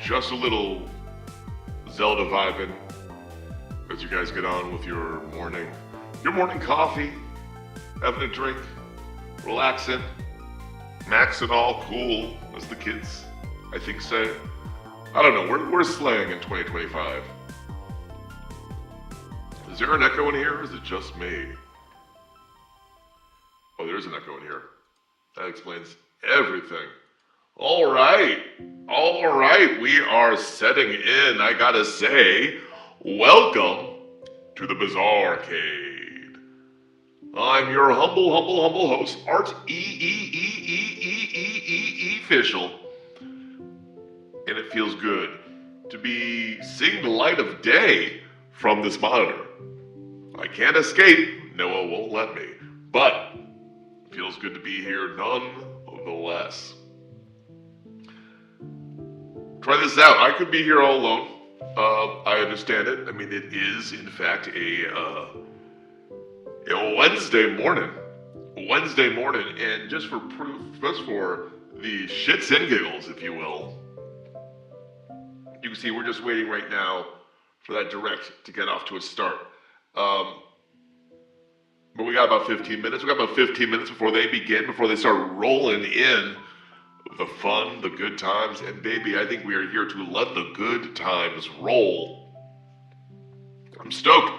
Just a little Zelda vibing as you guys get on with your morning coffee, having a drink, relaxing, maxing all cool, as the kids, I think, say. I don't know, we're slaying in 2025. Is there an echo in here, or is it just me? Oh, there's an echo in here. That explains everything. All right, we are setting in. I gotta say, welcome to the Bizarrcade. I'm your humble host, Art Fishel. And it feels good to be seeing the light of day from this monitor. I can't escape, Noah won't let me, but it feels good to be here nonetheless. Try this out. I could be here all alone. I understand it. I mean, it is, in fact, a Wednesday morning. And just for proof, just for the shits and giggles, if you will, you can see we're just waiting right now for that direct to get off to a start. But we got about 15 minutes. We got about 15 minutes before they begin, before they start rolling in the fun, the good times, and baby, I think we are here to let the good times roll. I'm stoked.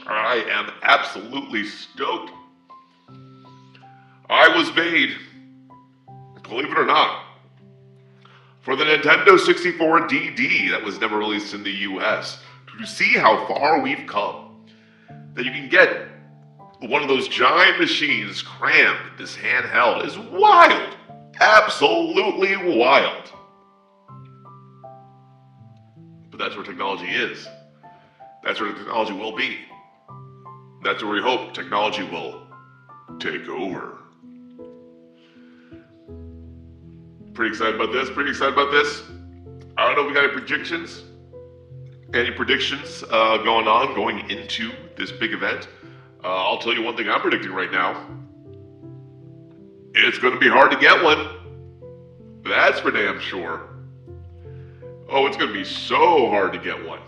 I am absolutely stoked. I was made, believe it or not, for the Nintendo 64 DD that was never released in the US, to see how far we've come. That you can get one of those giant machines crammed in this handheld is wild. Absolutely wild. But that's where technology is. That's where technology will be. That's where we hope technology will take over. Pretty excited about this. I don't know if we got any predictions. Going into this big event. I'll tell you one thing I'm predicting right now. It's going to be hard to get one. That's for damn sure. Oh, it's going to be so hard to get one.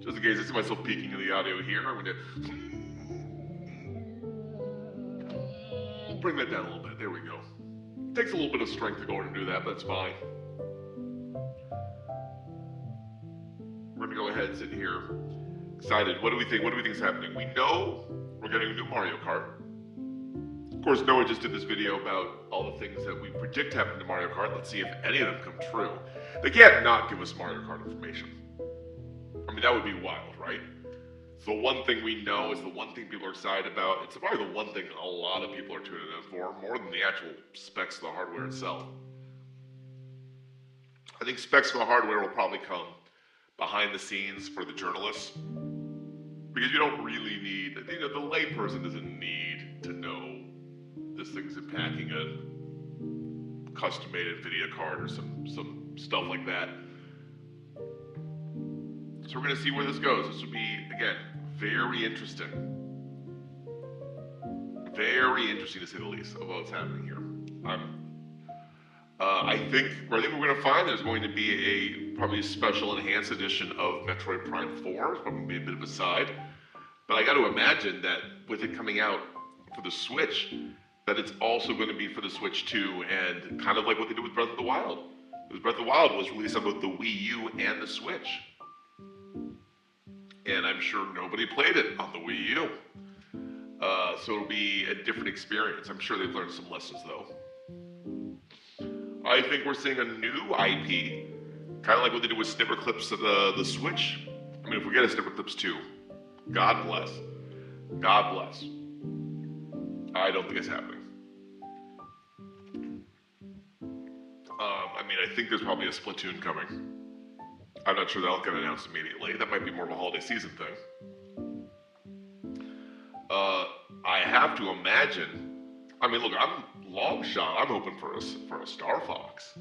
Just in case I see myself peeking in the audio here, I'm going to bring that down a little bit. There we go. It takes a little bit of strength to go and do that, but that's fine. We're going to go ahead and sit here. Excited. What do we think? What do we think is happening? We know we're getting a new Mario Kart. Of course, Noah just did this video about all the things that we predict happen to Mario Kart. Let's see if any of them come true. They can't not give us Mario Kart information. I mean, that would be wild, right? It's the one thing we know. It's the one thing people are excited about. It's probably the one thing a lot of people are tuning in for, more than the actual specs of the hardware itself. I think specs of the hardware will probably come behind the scenes for the journalists, because you don't really need, the layperson doesn't need to know this thing's impacting a custom-made NVIDIA card or some stuff like that. So we're going to see where this goes. This will be, again, very interesting. Very interesting to say the least of what's happening here. I think we're going to find there's going to be probably a special enhanced edition of Metroid Prime 4. It's probably going to be a bit of a side. But I got to imagine that with it coming out for the Switch, that it's also going to be for the Switch too, and kind of like what they did with Breath of the Wild. Because Breath of the Wild was released on both the Wii U and the Switch. And I'm sure nobody played it on the Wii U. So it'll be a different experience. I'm sure they've learned some lessons though. I think we're seeing a new IP, kind of like what they did with Snipper Clips of the Switch. I mean, if we get a Snipper Clips 2, God bless. God bless. I don't think it's happening. I mean, I think there's probably a Splatoon coming. I'm not sure that'll get announced immediately. That might be more of a holiday season thing. I have to imagine. I mean, look, I'm long shot. I'm hoping for a Star Fox.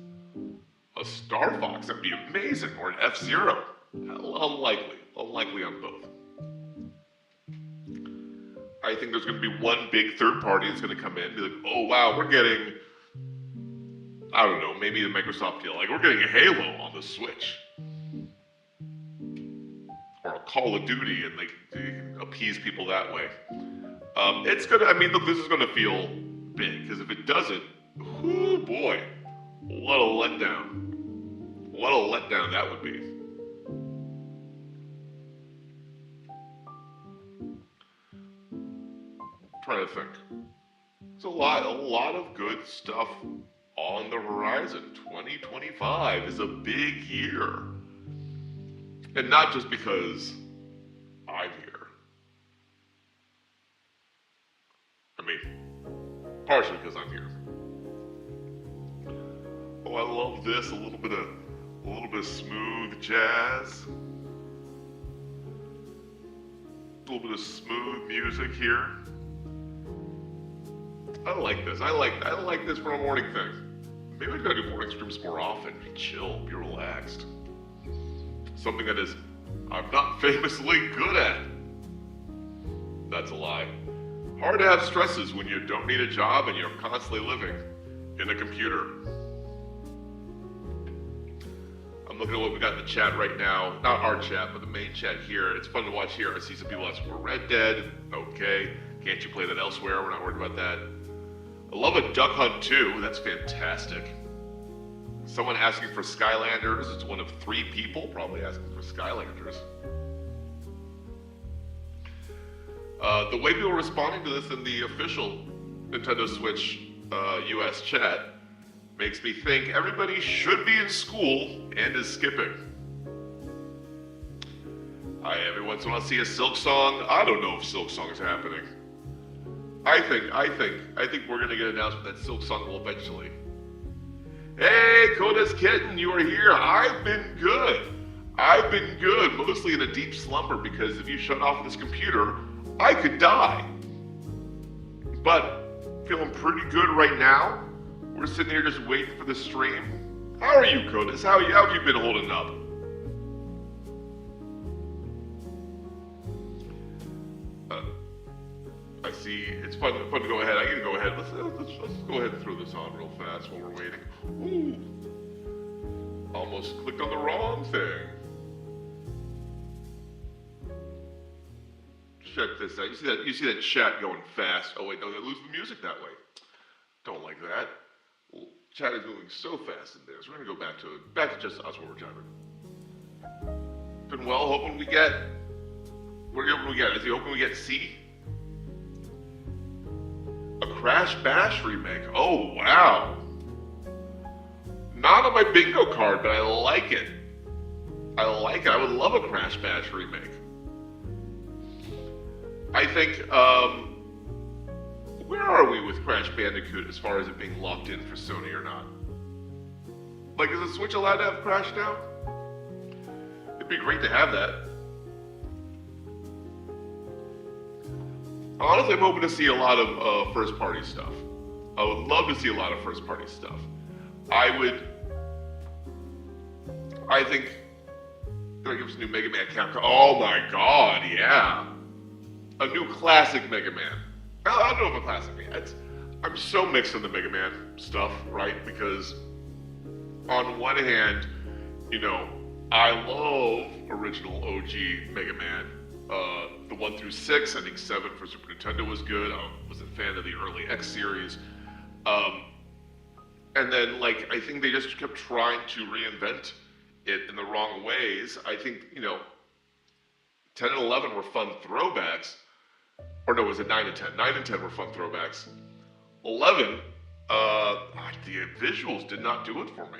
A Star Fox, that'd be amazing. Or an F-Zero. Unlikely on both. I think there's going to be one big third party that's going to come in and be like, oh wow, we're getting, I don't know, maybe the Microsoft deal. Like, we're getting a Halo on the Switch. Or a Call of Duty, and they can appease people that way. It's going to, I mean, look, this is going to feel big, because if it doesn't, oh boy, what a letdown. What a letdown that would be. Trying to think. There's a lot of good stuff on the horizon. 2025 is a big year. And not just because I'm here. I mean, partially because I'm here. Oh, I love this, a little bit of smooth jazz. A little bit of smooth music here. I like this. I like this for a morning thing. Maybe I gotta do morning streams more often. Be chill, be relaxed. Something that is I'm not famously good at. That's a lie. Hard to have stresses when you don't need a job and you're constantly living in a computer. I'm looking at what we got in the chat right now. Not our chat, but the main chat here. It's fun to watch here. I see some people asking for Red Dead. Okay. Can't you play that elsewhere? We're not worried about that. I love a Duck Hunt too. That's fantastic. Someone asking for Skylanders. It's one of 3 people probably asking for Skylanders. The way people are responding to this in the official Nintendo Switch US chat makes me think everybody should be in school and is skipping. Every once in a while see a Silk Song. I don't know if Silk Song is happening. I think we're gonna get an announcement that Silk Song will eventually. Hey, Koda's Kitten, you are here. I've been good, mostly in a deep slumber because if you shut off this computer, I could die. But feeling pretty good right now. We're sitting here just waiting for the stream. How are you, Kodas? How have you been holding up? I see. It's fun to go ahead. I can go ahead. Let's go ahead and throw this on real fast while we're waiting. Ooh. Almost clicked on the wrong thing. Check this out. You see that chat going fast. Oh wait, no, they lose the music that way. Don't like that. Well, chat is moving so fast in there, so we're gonna go back to just us while we're chatting. Been well, hoping we get. What are you hoping we get? Is he hoping we get C? A Crash Bash remake. Oh wow. Not on my bingo card, but I like it. I would love a Crash Bash remake. I think, where are we with Crash Bandicoot as far as it being locked in for Sony or not? Like, is the Switch allowed to have Crash now? It'd be great to have that. Honestly, I'm hoping to see a lot of first-party stuff. I would love to see a lot of first-party stuff. I think, they're gonna give us a new Mega Man Capcom. Oh my god, yeah. A new classic Mega Man. I don't know if a classic Man. I'm so mixed on the Mega Man stuff, right? Because on one hand, you know, I love original OG Mega Man. The 1 through 6, I think 7 for Super Nintendo was good. I was a fan of the early X series. And then, like, I think they just kept trying to reinvent it in the wrong ways. I think, you know, 10 and 11 were fun throwbacks. Or no, was it 9 and 10? 9 and 10 were fun throwbacks. 11, the visuals did not do it for me.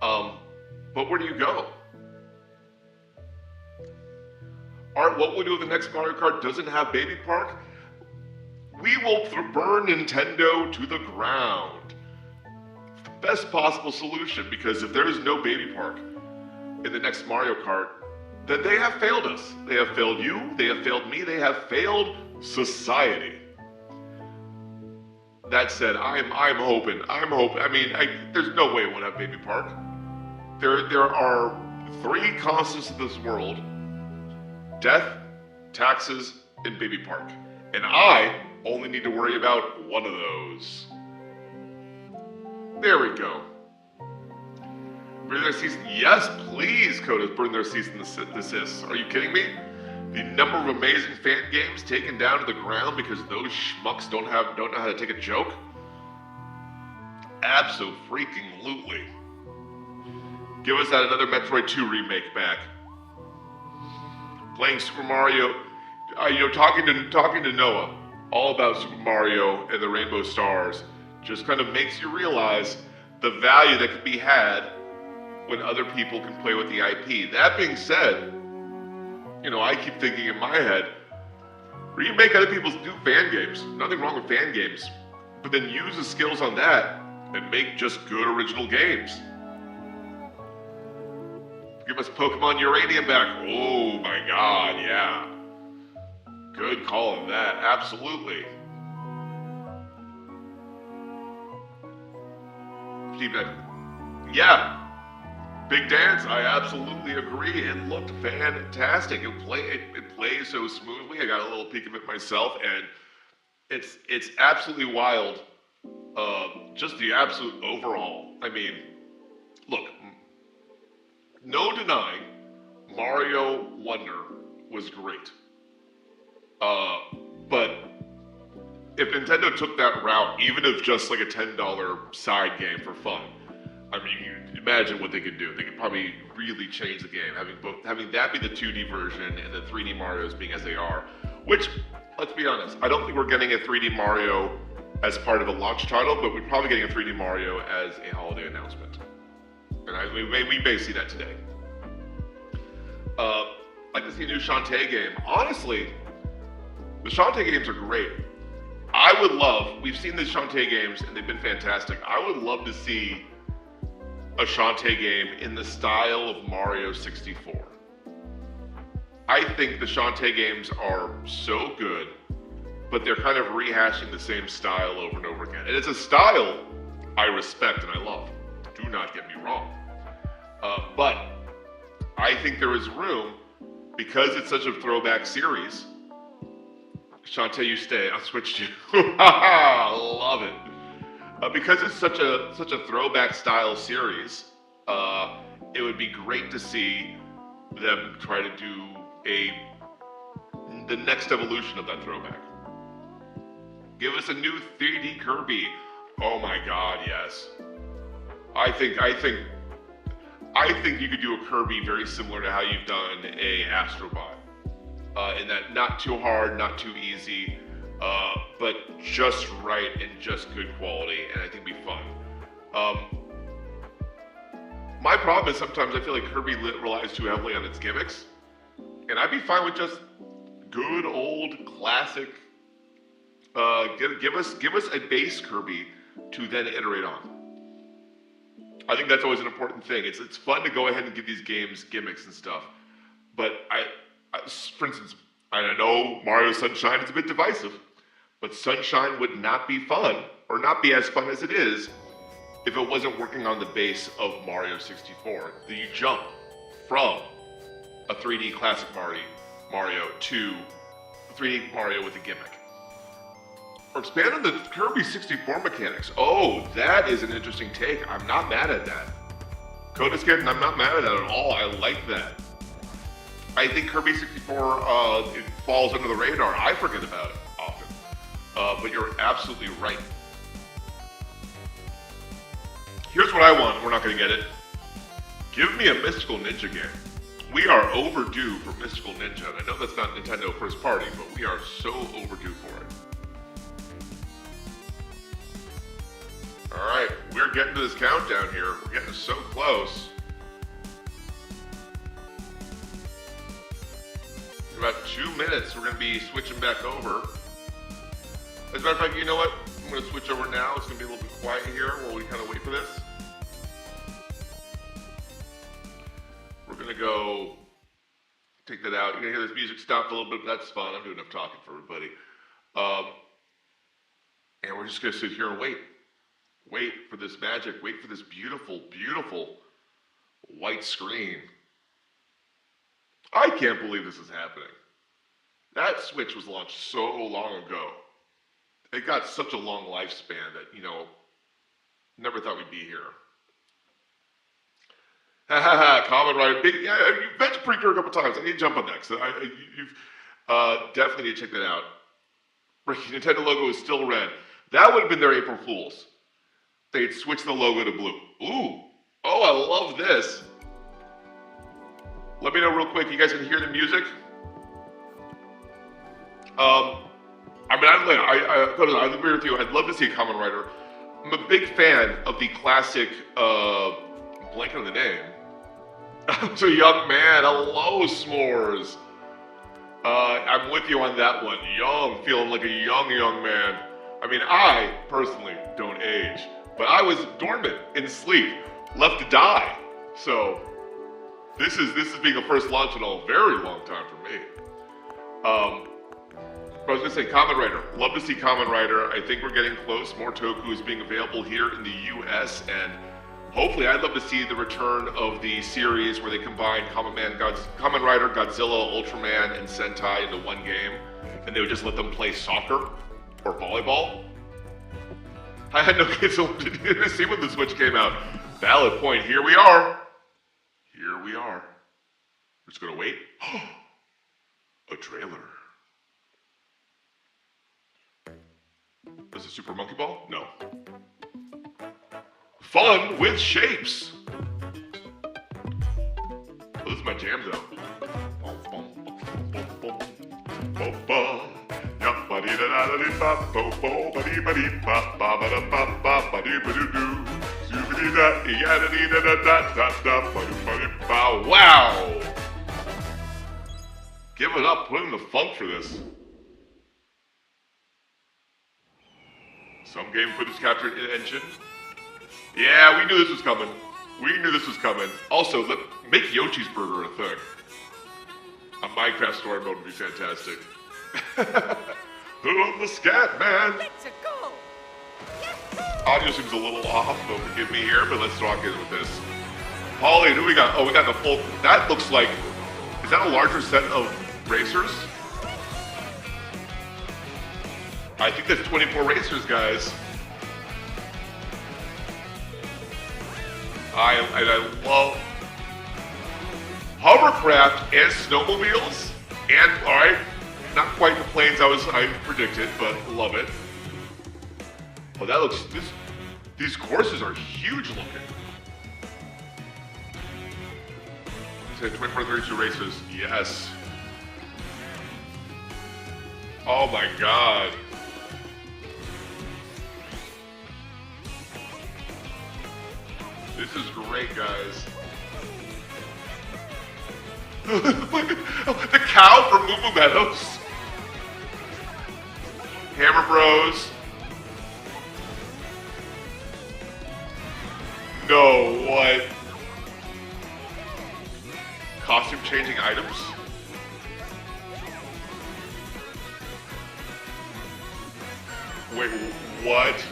But where do you go? Art, what we'll do with the next Mario Kart doesn't have Baby Park? We will burn Nintendo to the ground. It's the best possible solution, because if there is no Baby Park in the next Mario Kart, then they have failed us. They have failed you, they have failed me, they have failed society. That said, I'm hoping, I mean, there's no way it won't have Baby Park. There are 3 constants in this world: death, taxes, and Baby Park. And I only need to worry about one of those. There we go. Burn their cease. Yes, please, Codas, burn their cease and desist. Are you kidding me? The number of amazing fan games taken down to the ground because those schmucks don't know how to take a joke. Abso-freaking-lutely. Give us that another Metroid 2 remake back. Playing Super Mario, talking to Noah all about Super Mario and the Rainbow Stars just kind of makes you realize the value that could be had when other people can play with the IP. That being said, I keep thinking in my head, remake other people's new fan games. Nothing wrong with fan games. But then use the skills on that and make just good original games. Give us Pokemon Uranium back. Oh my god, yeah. Good call on that, absolutely. Yeah. Big Dance, I absolutely agree. It looked fantastic. It plays so smoothly. I got a little peek of it myself, and it's absolutely wild. Just the absolute overall. I mean, look, no denying, Mario Wonder was great. But if Nintendo took that route, even if just like a $10 side game for fun, I mean, you imagine what they could do. They could probably really change the game, having that be the 2D version and the 3D Marios being as they are. Which, let's be honest, I don't think we're getting a 3D Mario as part of a launch title, but we're probably getting a 3D Mario as a holiday announcement. And we may see that today. I'd like to see a new Shantae game. Honestly, the Shantae games are great. I would love, we've seen the Shantae games and they've been fantastic. I would love to see a Shantae game in the style of Mario 64. I think the Shantae games are so good, but they're kind of rehashing the same style over and over again. And it's a style I respect and I love. Do not get me wrong. But I think there is room, because it's such a throwback series. Shantae, you stay. I'll switch to you. Love it. Because it's such a throwback style series, it would be great to see them try to do the next evolution of that throwback. Give us a new 3D Kirby. Oh my god, yes. I think you could do a Kirby very similar to how you've done a Astro Bot. In that not too hard, not too easy, but just right and just good quality, and I think it'd be fun. My problem is sometimes I feel like Kirby relies too heavily on its gimmicks, and I'd be fine with just good old classic. Give us a base Kirby to then iterate on. I think that's always an important thing. It's fun to go ahead and give these games gimmicks and stuff, but for instance, I know Mario Sunshine is a bit divisive, but Sunshine would not be fun, or not be as fun as it is, if it wasn't working on the base of Mario 64. The jump from a 3D classic Mario to a 3D Mario with a gimmick. Or expand on the Kirby 64 mechanics. Oh, that is an interesting take. I'm not mad at that. Codescape, I'm not mad at that at all. I like that. I think Kirby 64 it falls under the radar. I forget about it often. But you're absolutely right. Here's what I want. We're not going to get it. Give me a Mystical Ninja game. We are overdue for Mystical Ninja. And I know that's not Nintendo first party, but we are so overdue for it. Alright, we're getting to this countdown here. We're getting so close. In about 2 minutes, we're going to be switching back over. As a matter of fact, you know what? I'm going to switch over now. It's going to be a little bit quiet here while we kind of wait for this. We're going to go take that out. You're going to hear this music stop a little bit, but that's fine. I'm doing enough talking for everybody. And we're just going to sit here and wait. Wait for this magic. Wait for this beautiful, beautiful white screen. I can't believe this is happening. That Switch was launched so long ago. It got such a long lifespan that, never thought we'd be here. Ha ha ha, Common Rider. Yeah, you've mentioned Preacher a couple times. I need to jump on that, because you've definitely need to check that out. Nintendo logo is still red. That would have been their April Fools. They'd switch the logo to blue. Ooh. Oh, I love this. Let me know real quick. You guys can hear the music? I agree with you. I'd love to see a Kamen Rider. I'm a big fan of the classic, blanking on the name. I'm a young man. Hello, S'mores. I'm with you on that one. Young, feeling like a young man. I mean, I, personally, don't age. But I was dormant, in sleep, left to die. So, this is being a first launch in a very long time for me. I was going to say, Kamen Rider. Love to see Kamen Rider. I think we're getting close. More Toku is being available here in the US, and hopefully I'd love to see the return of the series where they combine Kamen Rider, Godzilla, Ultraman, and Sentai into one game, and they would just let them play soccer or volleyball. I had no kids to see when the Switch came out. Valid point. Here we are. We're just going to wait. A trailer. Is it Super Monkey Ball? No. Fun with shapes. Oh, this is my jam though. Wow! Give it up, put in the funk for this. Some game footage captured in engine. Yeah, we knew this was coming. Also, make Yoshi's Burger a thing. A Minecraft story mode would be fantastic. Who the Scat Man? Let's go. Audio seems a little off, but forgive me here, but let's rock in with this. Pauline, who we got? Oh, we got the full... That looks like... Is that a larger set of racers? I think that's 24 racers, guys. I love hovercraft and snowmobiles, and all right, not quite the planes I predicted, but love it. Oh, that looks. These courses are huge looking. You said 24, 32 racers. Yes. Oh my God. This is great, guys. The cow from Moo Moo Meadows. Hammer Bros. No, what? Costume changing items? Wait, what?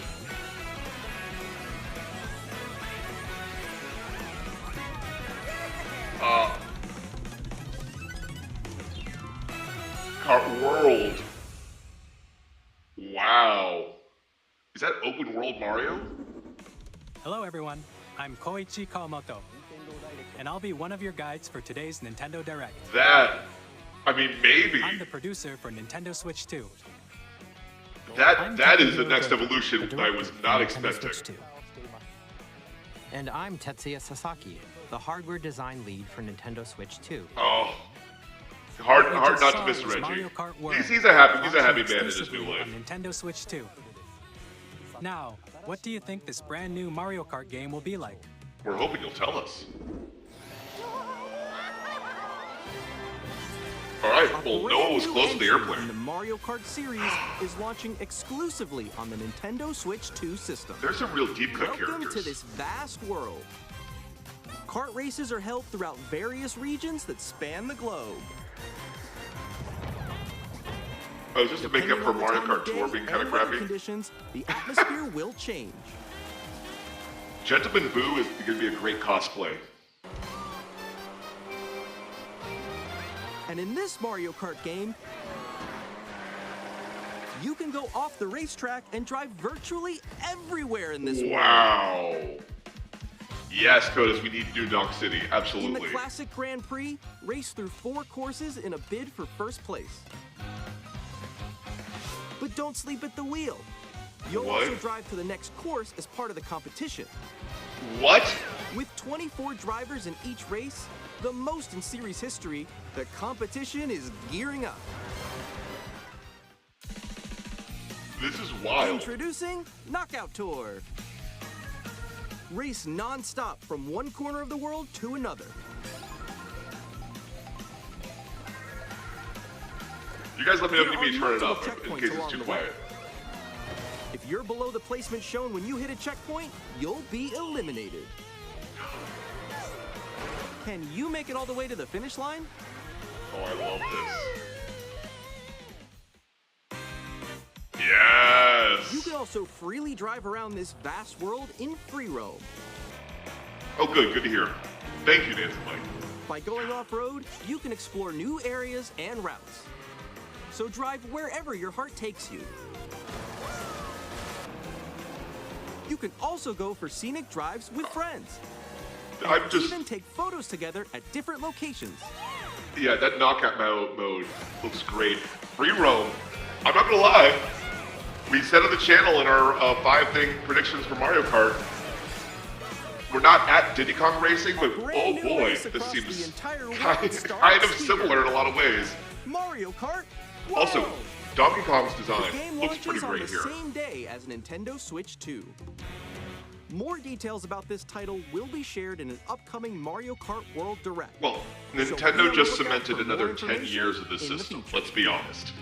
Kart World. Wow. Is that open world Mario? Hello everyone, I'm Koichi Kawamoto, and I'll be one of your guides for today's Nintendo Direct. Maybe. I'm the producer for Nintendo Switch 2. That is the next evolution I was not expecting. And I'm Tetsuya Sasaki, the hardware design lead for Nintendo Switch 2. Oh, hard not to miss Reggie. He's a happy man in his new life. On Nintendo Switch 2. Now, what do you think this brand new Mario Kart game will be like? We're hoping you'll tell us. All right, well, Noah was close to the airplane. The Mario Kart series is launching exclusively on the Nintendo Switch 2 system. There's some real deep cut characters. Welcome to this vast world. Kart races are held throughout various regions that span the globe. Oh, just to make up for Mario Kart Tour being kind of crappy. Conditions, the atmosphere will change. Gentleman Boo is going to be a great cosplay. And in this Mario Kart game, You can go off the racetrack and drive virtually everywhere in this world. Wow. Yes, Codus, we need to do Donk City. In Absolutely. the Classic Grand Prix, race through 4 courses in a bid for first place. But don't sleep at the wheel. You'll What? also drive to the next course as part of the competition. What? With 24 drivers in each race, the most in series history, the competition is gearing up. This is wild. Introducing Knockout Tour. Race non-stop from one corner of the world to another. You guys let me know if you There need me to are turn it up multiple in case checkpoints it's too along the way. quiet. If you're below the placement shown when you hit a checkpoint, you'll be eliminated. Can you make it all the way to the finish line? Oh, I love this. Yes! You can also freely drive around this vast world in free roam. Oh, good. Good to hear. Thank you, Dancing Mike. By going off-road, you can explore new areas and routes. So drive wherever your heart takes you. You can also go for scenic drives with friends. I'm just... Even take photos together at different locations. Yeah, that knockout mode looks great. Free roam. I'm not gonna lie. We said on the channel in our 5-thing predictions for Mario Kart, we're not at Diddy Kong Racing, but oh Brand new boy, race this across the seems entire world kind starts of similar in a lot of ways. Mario Kart World. Also, Donkey Kong's The design game looks pretty launches on great the here. same day as Nintendo Switch 2. More details about this title will be shared in an upcoming Mario Kart World Direct. Well, So be Nintendo on just the lookout cemented for another more 10 information years of this in the system, future. let's be honest.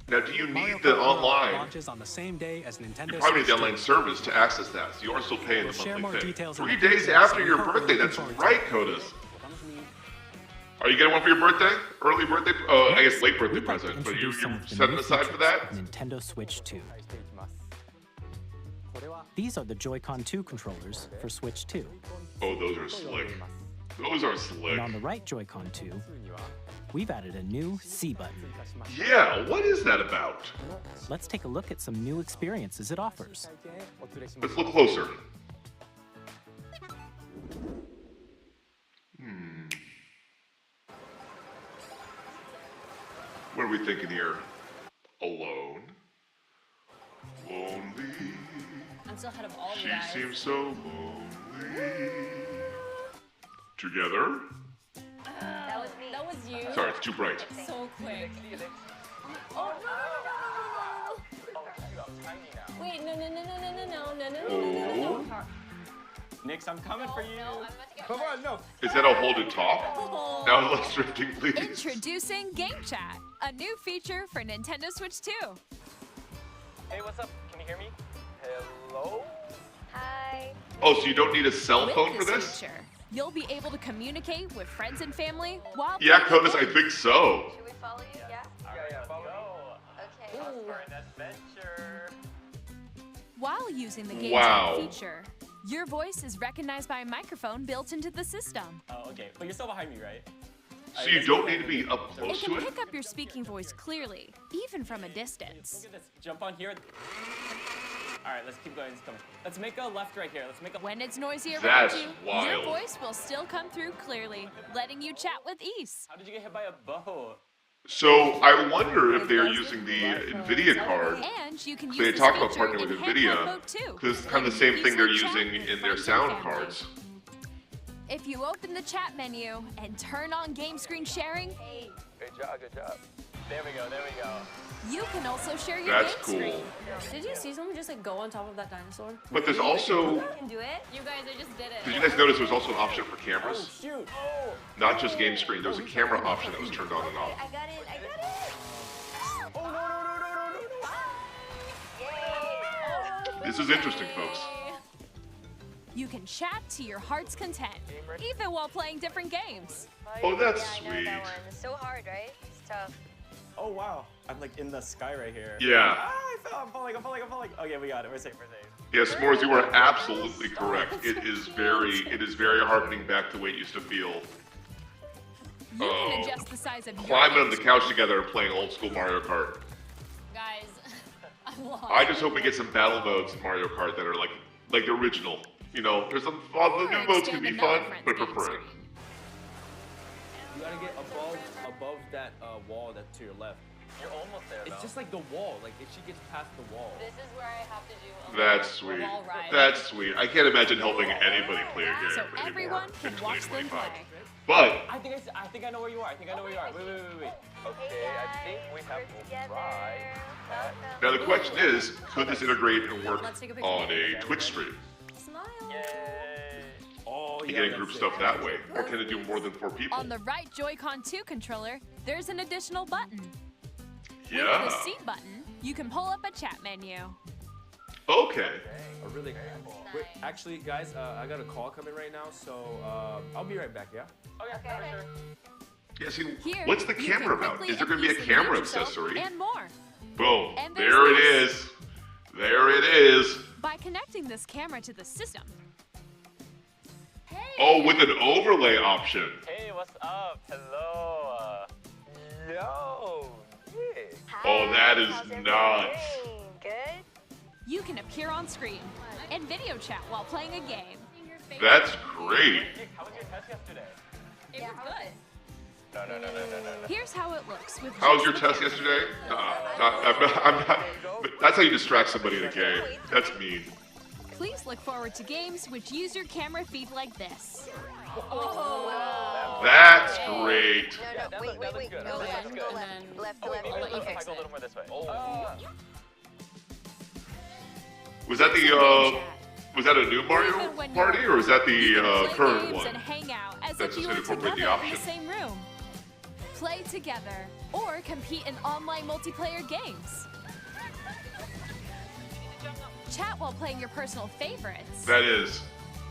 Now, do you Mario need the Kart World online? launches on the same day as Nintendo You probably need the Switch online 2. service to access that, so you are still paying We'll the share more monthly fee. details in 3 the days future, after so your we hope birthday, you're that's looking forward right, Codus. Are you getting one for your birthday? Early birthday? I guess late birthday We'd like to present, but you introduce some of the setting new aside for features that? of Nintendo Switch 2. These are the Joy-Con 2 controllers for Switch 2. Oh, those are slick. Those are And slick. on the right Joy-Con 2, we've added a new C button. Yeah, what is that about? Let's take a look at some new experiences it offers. Let's look closer. What are we thinking here? Alone? Lonely? I'm still ahead of all She you guys. seems so lonely. Together? That was me. That was you. Sorry, it's too bright. So quick. Oh no! Wait, no, no, no, no, no, no, no, no, no, no, no, no, no. Nix, I'm coming for you. No, I'm about to get Come on, no. Is that a hold and talk? Now less drifting, please. Introducing Game Chat, a new feature for Nintendo Switch 2. Hey, what's up? Can you hear me? Hello? Hi. Oh, so you don't need a cell With phone for this this? feature, you'll be able to communicate with friends and family while Yeah, playing Codus, I games. think so. Should we follow you? Yeah. Yeah, follow Okay. me. For an adventure. While using the Game Wow. Chat feature, your voice is recognized by a microphone built into the system. Oh, okay. But you're still behind me, right? So you don't need to be up It close can to it? pick up your speaking voice clearly, even from a distance. Look at this. Jump on here. All right, let's keep going. It's coming. Let's make a left right here. Let's make a. When it's noisy around That's you, wild. your voice will still come through clearly, letting you chat with ease. How did you get hit by a bow? So I wonder if they're using the NVIDIA card. And you can use They this talk about feature partnering with in handheld NVIDIA, mode too, because it's kind of the letting same you thing they're easily using chat in with their friends and sound family. cards. If you open the chat menu and turn on game screen sharing, Good job, good job. There we go, there we go. you can also share your That's game cool. screen. Did you see someone just like go on top of that dinosaur? But there's also, You can do it. You guys, I just did it. did you guys notice there's also an option for cameras? Shoot. Oh. Not just game screen, there was a camera option that was turned on and off. I got it. I got it. Oh, no, no, no, no, no, no. Yay. This is interesting, folks. You can chat to your heart's content, even while playing different games. Oh, that's Yeah, I know that sweet. one. It's so hard, right? It's tough. Oh, wow. I'm like in the sky right here. Yeah. Ah, I fell. I'm falling, I'm falling, I'm falling. Okay, we got it. We're safe, we're safe. Yes, S'mores, you are absolutely correct. It is very harkening back to the way it used to feel. You can adjust the size of your climbing on the couch together and playing old school Mario Kart. Guys, I'm lost. I just hope we get some battle modes in Mario Kart that are like the original. You know, there's some fun. The new modes can be fun, but I prefer it. You gotta get above that wall that's to your left. You're almost there, It's just like the wall. Like if she gets past the wall. This is where I have to do That's sweet. wall ride. That's sweet. I can't imagine helping anybody play a game So anymore everyone in can watch them 2025. play. But I think I know where you are. I think I know where you are. Wait. Okay, I think we have to try. now the question is, could this integrate and work Let's take a picture on together. a Twitch stream? Smile. Oh, You yeah. get group stuff that way, or can it do more than 4 people? On the right Joy-Con 2 controller, there's an additional button. Yeah. With the C button, you can pull up a chat menu. Okay. Wait, actually, guys, I got a call coming right now, so I'll be right back. Yeah. Okay, for sure. Yeah. See, Here, what's the you can camera about? quickly Is there going to be a and camera easily mute yourself accessory? and more. Boom. And there's There it this. is. There it is. By connecting this camera to the system, Oh, with an overlay option. Hey, what's up? Hello. Yo, Nick. Oh, that is nuts. Good? you can appear on screen and video chat while playing a game. That's great. How was your test yesterday? It was good. No. Here's how it looks with How was your just the test camera. yesterday? I'm not. That's how you distract somebody in a game. That's mean. Please look forward to games which use your camera feed like this. That's great. No, wait. good. Go That's left, good. go And left. then- Left, Oh, wait, left, I'll let you left. fix If I go a little more this way. Was that was that a new Mario Even when Party, you're or is that You can the play current games one? and hang out as That's if you just were incorporate the together in the option. same room. Play together or compete in online multiplayer games. Chat while playing your personal favorites. That is.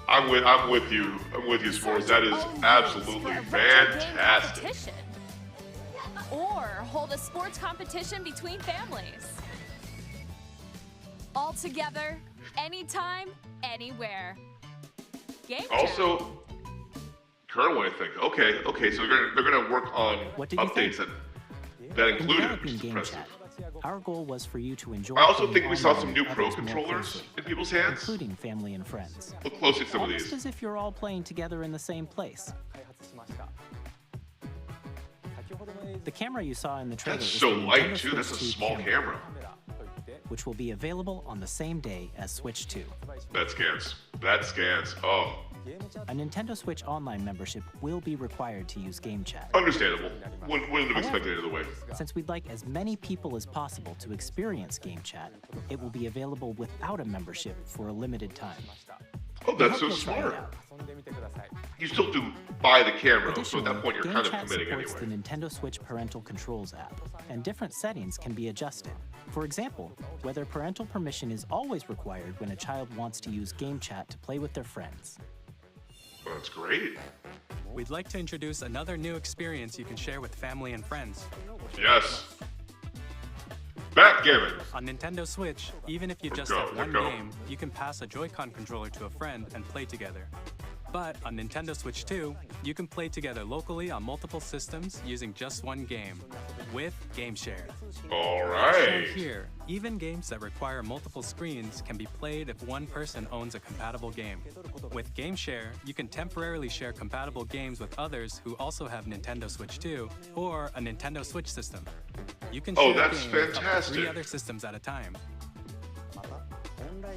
I'm with you. S'mores. That is Own absolutely rules for a virtual game fantastic. competition. Or hold a sports competition between families. All together, anytime, anywhere. Game chat. Also, current one, I think. Okay. So they're gonna work on What did you updates think? that In include it, developing which is Game impressive. Chat, our goal was for you to enjoy. I also playing think we saw online some new with Pro others more controllers closely, in people's hands. including family and friends. Look closely at some of Almost these. as if you're all playing together in the same place. The camera you saw in the trailer That's is so the light Nintendo too. That's a Switch 2 small camera. which will be available on the same day as Switch 2. That scans. Oh, A Nintendo Switch Online membership will be required to use Game Chat. understandable. Wouldn't have expected it either way. Since we'd like as many people as possible to experience Game Chat, it will be available without a membership for a limited time. Oh, that's We so hope you'll try it smart. out. You still do buy the camera, so at Additionally, that point you're Game kind of Chat committing supports anyway. the Nintendo Switch Parental Controls app, and different settings can be adjusted. For example, whether parental permission is always required when a child wants to use Game Chat to play with their friends. Well, that's great. We'd like to introduce another new experience you can share with family and friends. Yes. Backgammon. On Nintendo Switch, even if you just go, have one go. game, you can pass a Joy-Con controller to a friend and play together. But on Nintendo Switch 2, you can play together locally on multiple systems using just one game, with Game Share. All Shown right. here, even games that require multiple screens can be played if one person owns a compatible game. With Game Share, you can temporarily share compatible games with others who also have Nintendo Switch 2 or a Nintendo Switch system. You can Oh, share that's games up to fantastic. 3 other systems at a time.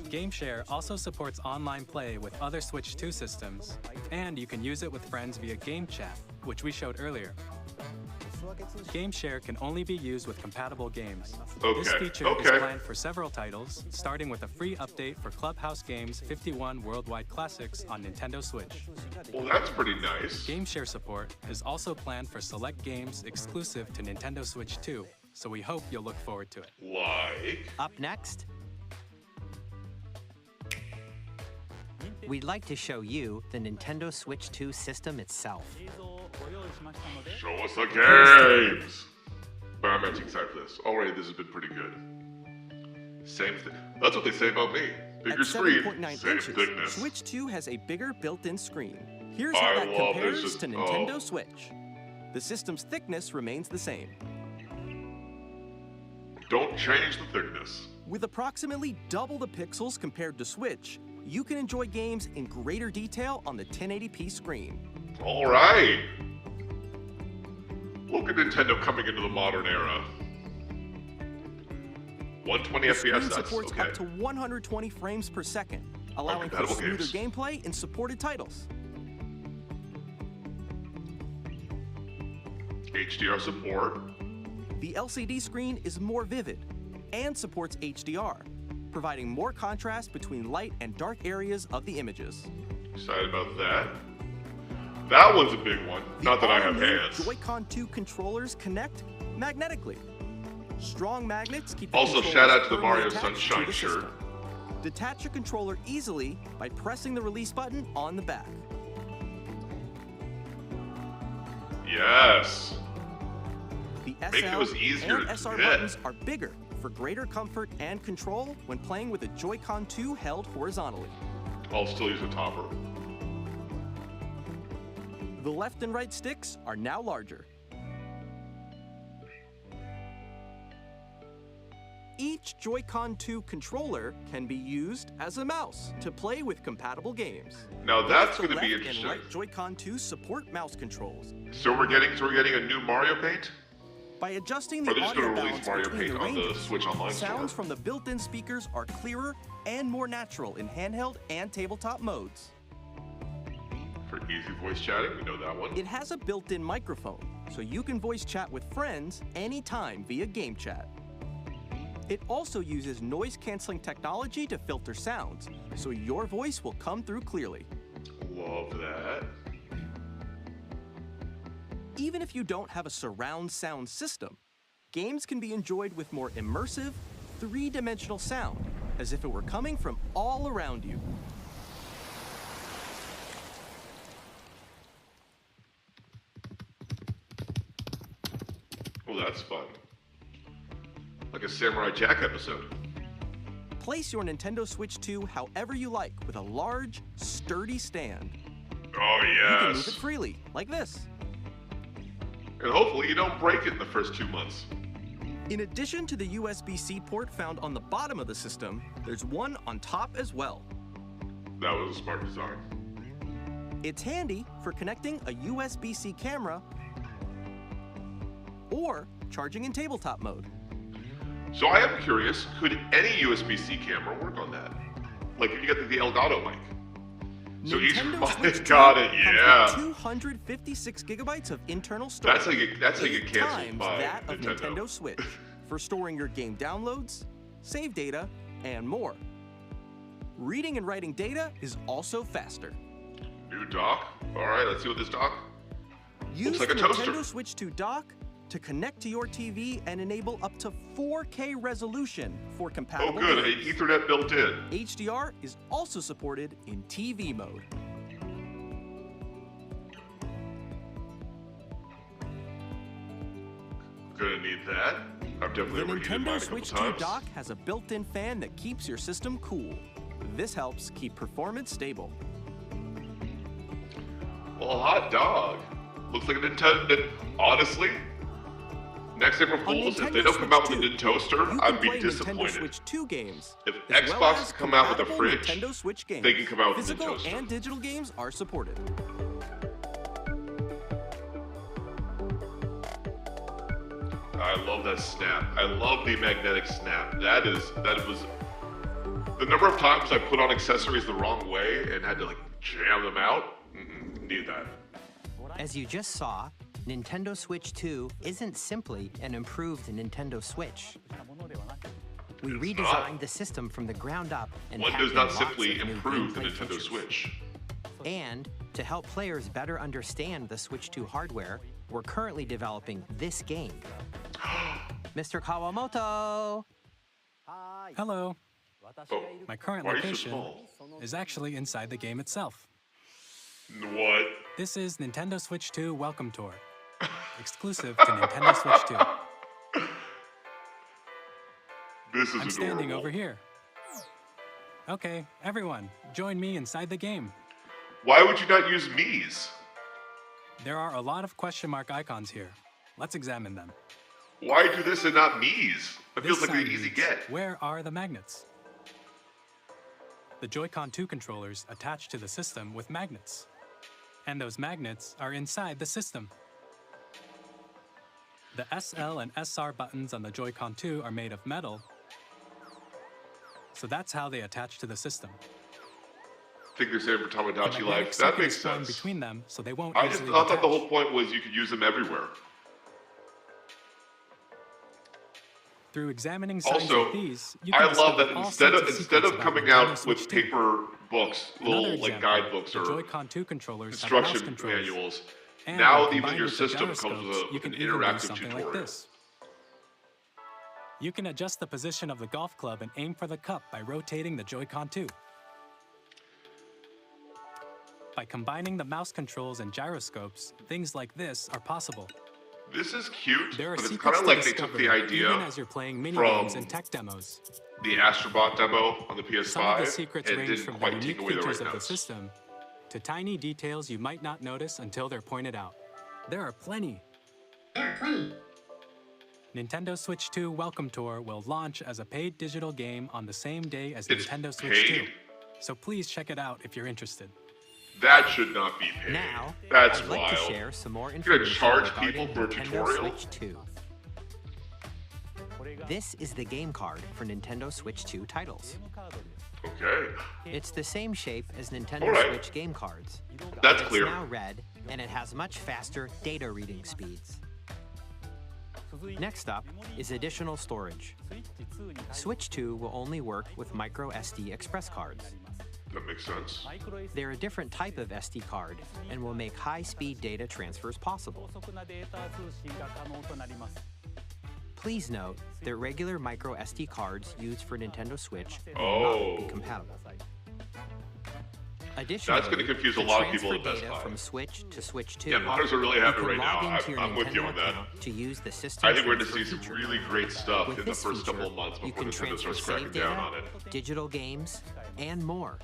GameShare also supports online play with other Switch 2 systems, and you can use it with friends via Game Chat, which we showed earlier. GameShare can only be used with compatible games. This Okay, feature is okay. planned for several titles, starting with a free update for Clubhouse Games 51 Worldwide Classics on Nintendo Switch. Well, that's pretty nice. GameShare support is also planned for select games exclusive to Nintendo Switch 2, so we hope you'll look forward to it. Like. Up next, we'd like to show you the Nintendo Switch 2 system itself. Show us the games. But I'm actually excited for this. Already, this has been pretty good. Same thing. That's what they say about me. Bigger At screen, 7.9 same inches, thickness. Switch 2 has a bigger built-in screen. Here's how I that love compares this. to Oh. Nintendo Switch. The system's thickness remains the same. Don't change the thickness. With approximately double the pixels compared to Switch, you can enjoy games in greater detail on the 1080p screen. All right. Look at Nintendo coming into the modern era. 120 The FPS, screen that's supports okay. up to 120 frames per second, allowing for compatible smoother games. gameplay in supported titles. HDR support. The LCD screen is more vivid and supports HDR, providing more contrast between light and dark areas of the images. Excited about that. That one's a big one. Not that I have all-new hands. Joy-Con 2 controllers connect magnetically. Strong magnets keep the Also, controllers shout out to the firmly Mario attached to Sunshine the shirt. system. Detach your controller easily by pressing the release button on the back. Yes. The Make SL those easier and to SR hit. buttons are bigger for greater comfort and control when playing with a Joy-Con 2 held horizontally. I'll still use a topper. The left and right sticks are now larger. Each Joy-Con 2 controller can be used as a mouse to play with compatible games. Now that's Both the going to be left interesting. and right Joy-Con 2 support mouse controls. So we're getting a new Mario Paint? By adjusting Or the they're just audio gonna release balance Mario between Paint the on the ranges, Switch Online store. sounds from the built-in speakers are clearer and more natural in handheld and tabletop modes. For easy voice chatting, we know that one. It has a built-in microphone, so you can voice chat with friends anytime via game chat. It also uses noise-canceling technology to filter sounds, so your voice will come through clearly. Love that. Even if you don't have a surround sound system, games can be enjoyed with more immersive, three-dimensional sound, as if it were coming from all around you. Well, that's fun. Like a Samurai Jack episode. Place your Nintendo Switch 2 however you like with a large, sturdy stand. Oh, You can move it yes. freely, like this. And hopefully you don't break it in the first 2 months. In addition to the USB-C port found on the bottom of the system, there's one on top as well. That was a smart design. It's handy for connecting a USB-C camera or charging in tabletop mode. So I am curious, could any USB-C camera work on that? Like if you get the Elgato mic. So each Nintendo mic Switch 2 got it, comes yeah. with 256 gigabytes of internal storage. That's how you get 8 canceled times by that of Nintendo. Nintendo Switch for storing your game downloads, save data, and more. Reading and writing data is also faster. New dock. All right, let's see what this dock. Use like a the toaster. Nintendo Switch 2 dock to connect to your TV and enable up to 4K resolution for Oh, compatible good. An games. Ethernet built in. HDR is also supported in TV mode. Gonna need that. I've The definitely overheated mine Nintendo a couple Switch 2 times. dock has a built-in fan that keeps your system cool. This helps keep performance stable. Well, hot dog. Looks like a Nintendo. Honestly, next April On Fools, if Nintendo they don't come out with a Switch 2, Nintoaster, you can I'd be play Nintendo disappointed. Switch 2 games. If as Xbox well as can come out with a compatible fridge, Nintendo Switch games. they can come out with a Physical Nintoaster. and digital games are supported. I love that snap. I love the magnetic snap. That was the number of times I put on accessories the wrong way and had to like jam them out. Need that. As you just saw, Nintendo Switch 2 isn't simply an improved Nintendo Switch. We It's redesigned not. the system from the ground up and One packed does in not lots simply of new improve the gameplay Nintendo features. Switch. And to help players better understand the Switch 2 hardware, we're currently developing this game. Mr. Kawamoto! Hello. Oh, My current why are you so location small? is actually inside the game itself. What? This is Nintendo Switch 2 Welcome Tour, exclusive to Nintendo Switch 2. This is I'm adorable. standing over here. Okay, everyone, join me inside the game. Why would you not use Mii's? There are a lot of question mark icons here. Let's examine them. Why do this and not Mii's? That feels This like an sign easy reads, get. Where are the magnets? The Joy-Con 2 controllers attach to the system with magnets. And those magnets are inside the system. The SL and SR buttons on the Joy-Con 2 are made of metal, so that's how they attach to the system. I think they're saying for The Tamagotchi magnetic Life. That circuit makes is formed sense. between them, so they won't I just easily thought that the detach. whole point was you could use them everywhere. Through examining signs Also, like these, you can I love discover that all instead sorts of secrets about coming Nintendo out Switch with 2. paper books, Another little like example, guidebooks the or Joy-Con 2 controllers have mouse instruction controls. manuals, And now when even combined your with the system comes gyroscopes, with you an can even do interactive something tutorial. like this. You can adjust the position of the golf club and aim for the cup by rotating the Joy-Con 2. By combining the mouse controls and gyroscopes, things like this are possible. This is cute, There are but it's secrets kind of to like they took discover the idea even as you're playing mini from games and tech demos. the Astrobot demo on the PS5 Some of the secrets and range didn't from the quite take unique away the features right of the notes. system to tiny details you might not notice until they're pointed out. There are plenty. Nintendo Switch 2 Welcome Tour will launch as a paid digital game on the same day as It's Nintendo Switch 2. paid? So please check it out if you're interested. That should not be paid. Now, That's I'd like wild. to share some more You're gonna information charge regarding people for a Nintendo tutorial? Switch 2. This is the game card for Nintendo Switch 2 titles. Okay. It's the same shape as Nintendo All right. Switch game cards. That's It's clear. now red, and it has much faster data reading speeds. Next up is additional storage. Switch 2 will only work with micro SD express cards. That makes sense. They're a different type of SD card and will make high-speed data transfers possible. Please note that regular micro SD cards used for Nintendo Switch will not be compatible. Additionally, That's gonna confuse a to lot of people transfer at Best data Buy. from Switch to Switch 2, Yeah, modders are really happy you right can now. log into your I'm with you Nintendo on that. account to use the system I think we're going to transfer see some feature. really great stuff With in the this first couple of feature, months you before can Nintendo transfer starts cracking save down data, on it. digital games, and more.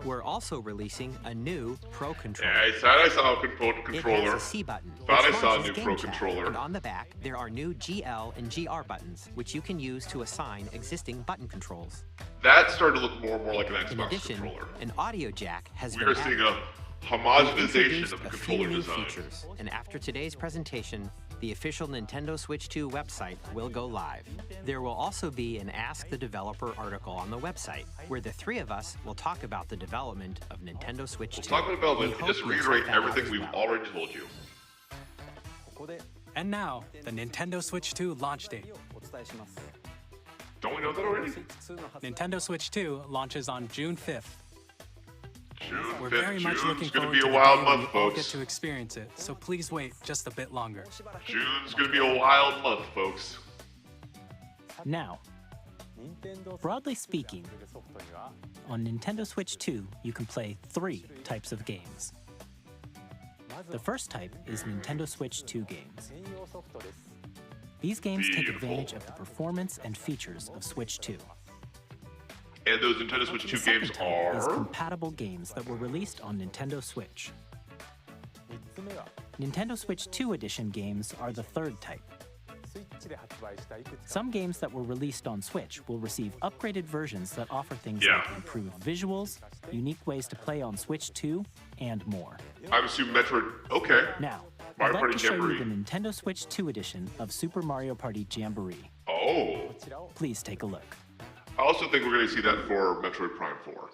We're also releasing a new Pro controller. Yeah, I thought I saw a It has controller. a C button. Thought which I saw a launches new Game Pro Chat, controller. And on the back, there are new GL and GR buttons, which you can use to assign existing button controls. That started to look more and more like an In Xbox addition, controller. an audio jack has We been are seeing added. a We've homogenization introduced of the a few controller new design. features, and after today's presentation, the official Nintendo Switch 2 website will go live. There will also be an Ask the Developer article on the website, where the three of us will talk about the development of Nintendo Switch 2. Talk about development We and just hope you'll reiterate check that out everything as we've well. already told you. And now, the Nintendo Switch 2 launch date. Don't we know that already? Nintendo Switch 2 launches on June 5th. June We're 5th. very much looking June's going forward to to be the a wild day when month, you all get folks. to experience it, so please wait just a bit longer. June's going to be a wild month, folks. Now, broadly speaking, on Nintendo Switch 2, you can play 3 types of games. The first type is Nintendo Switch 2 games. These games take Beautiful. advantage of the performance and features of Switch 2. And those Nintendo Switch 2 The second games type is are... compatible games that were released on Nintendo Switch. Nintendo Switch 2 Edition games are the third type. Some games that were released on Switch will receive upgraded versions that offer things Yeah. like improved visuals, unique ways to play on Switch 2, and more. I'm assuming Metroid... Okay. Now, Mario I'd like Party to show Jamboree. you the Nintendo Switch 2 Edition of Super Mario Party Jamboree. Oh. Please take a look. I also think we're going to see that for Metroid Prime 4.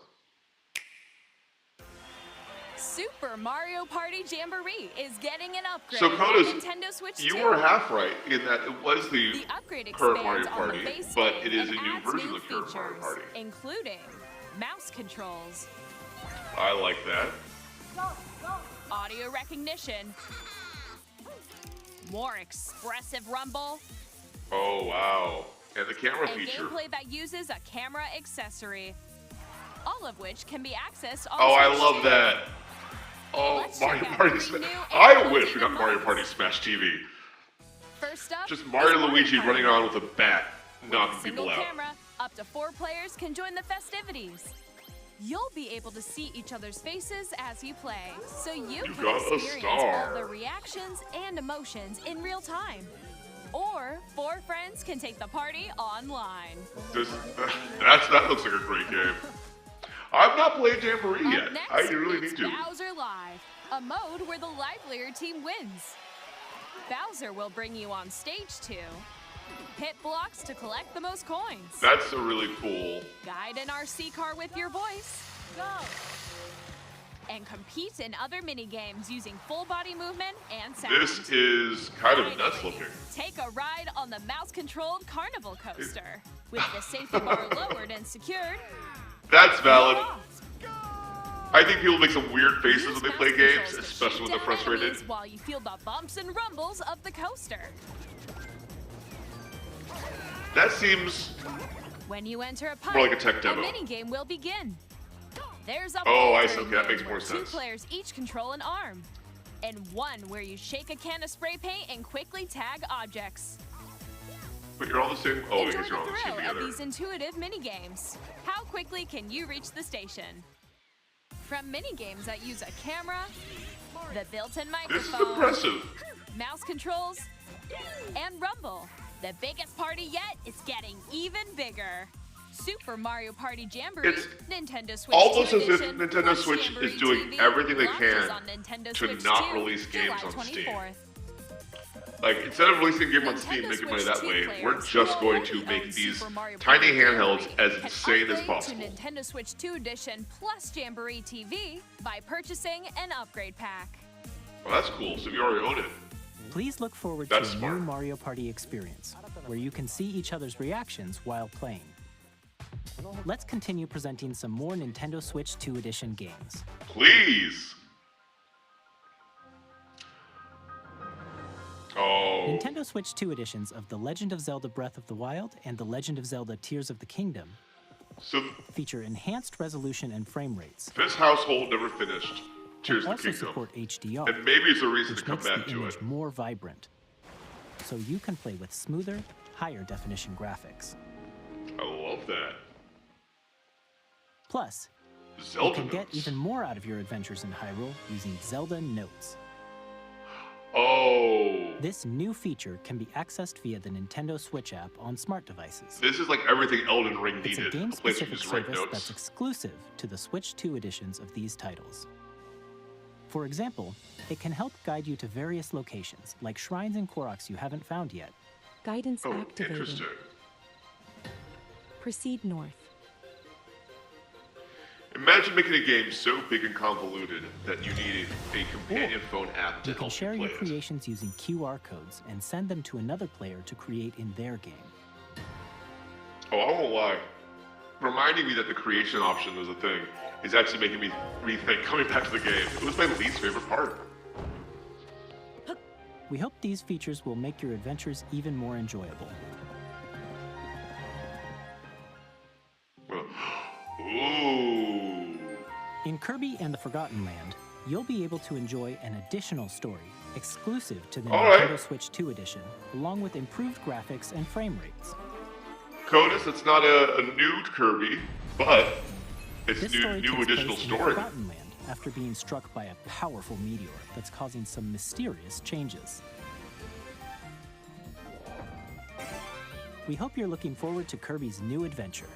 Super Mario Party Jamboree is getting an upgrade So, on Kodos, Nintendo Switch 2. you were half right in that it was the The upgrade current expands Mario on the Party, base but game it is a and new adds version new of the current Mario features, Party. including mouse controls, I like that. audio recognition, more expressive rumble, Oh, wow. And the camera and feature. gameplay that uses a camera accessory. All of which can be accessed on Oh, I Switch love 2. that. Oh, Let's Mario check out Party 3 Smash. new I and wish we got ultimate Mario modes. Party Smash TV. First up, Just is Mario Luigi Party. running around with a bat, knocking Single people out. camera, up to 4 players can join the festivities. You'll be able to see each other's faces as you play, so you can got a experience all star. the reactions and emotions in real time. Or 4 friends can take the party online. That looks like a great game. I've not played Jamboree yet. Next, I really it's need to. Bowser Live, a mode where the livelier team wins. Bowser will bring you on stage 2. Hit blocks to collect the most coins. That's a really cool. Guide an RC car with your voice. Go! And compete in other mini-games using full body movement and sound. This is kind of nuts looking. Take a ride on the mouse-controlled carnival coaster. With the safety bar lowered and secured. That's valid. you're off. I think people make some weird faces Use when they mouse play games, controls to especially when shoot they're down frustrated. enemies while you feel the bumps and rumbles of the coaster. That seems When you enter a pipe, more like a tech demo. mini-game will begin. There's a Oh, I see. bouldering Okay, that mode makes more where sense. 2 players each control an arm. And one where you shake a can of spray paint and quickly tag objects. But you're all the same. Oh, I Enjoy guess you're all the the same thrill of together. these intuitive mini-games. How quickly can you reach the station? From mini-games that use a camera, the built-in This is microphone, impressive. mouse controls, and rumble. The biggest party yet is getting even bigger. Super Mario Party Jamboree, It's Nintendo Switch almost 2 as if edition, Nintendo plus Switch Jamboree is doing TV everything they launches can on Nintendo to Switch not 2, release games July on Steam. 24th. Like, instead of releasing a game on Steam, Nintendo making money Switch that 2 way, players we're just who going already to make own these Super Mario tiny Party handhelds Jamboree as can insane as upgrade possible. to Nintendo Switch 2 edition plus Jamboree TV by purchasing an upgrade pack. Well, that's cool. So you already own it. Please look forward That's to a smart. new Mario Party experience, where you can see each other's reactions while playing. Let's continue presenting some more Nintendo Switch 2 edition games. Please. Oh. Nintendo Switch 2 editions of The Legend of Zelda Breath of the Wild and The Legend of Zelda Tears of the Kingdom So feature enhanced resolution and frame rates. this household never finished Tears They of the also Kingdom. support HDR, And maybe it's a reason to which come makes back the to image it. more vibrant. So you can play with smoother, higher definition graphics. I love that. Plus, you Zelda can get notes. even more out of your adventures in Hyrule using Zelda Notes. Oh. This new feature can be accessed via the Nintendo Switch app on smart devices. This is like everything Elden Ring It's a needed. A place you game-specific just write service that's notes. exclusive to the Switch 2 editions of these titles. For example, it can help guide you to various locations, like shrines and Koroks you haven't found yet. Guidance Oh, activated. interesting. Proceed north. Imagine making a game so big and convoluted that you need a companion phone app to You can help share you your play it. creations using QR codes and send them to another player to create in their game. Oh, I won't lie. Reminding me that the creation option was a thing is actually making me rethink coming back to the game. It was my least favorite part. We hope these features will make your adventures even more enjoyable. Ooh. In Kirby and the Forgotten Land, you'll be able to enjoy an additional story exclusive to the All right. Nintendo Switch 2 edition, along with improved graphics and frame rates. Codus, it's not a new Kirby, but it's This new story takes additional place in the story. Forgotten Land after being struck by a powerful meteor that's causing some mysterious changes. We hope you're looking forward to Kirby's new adventure.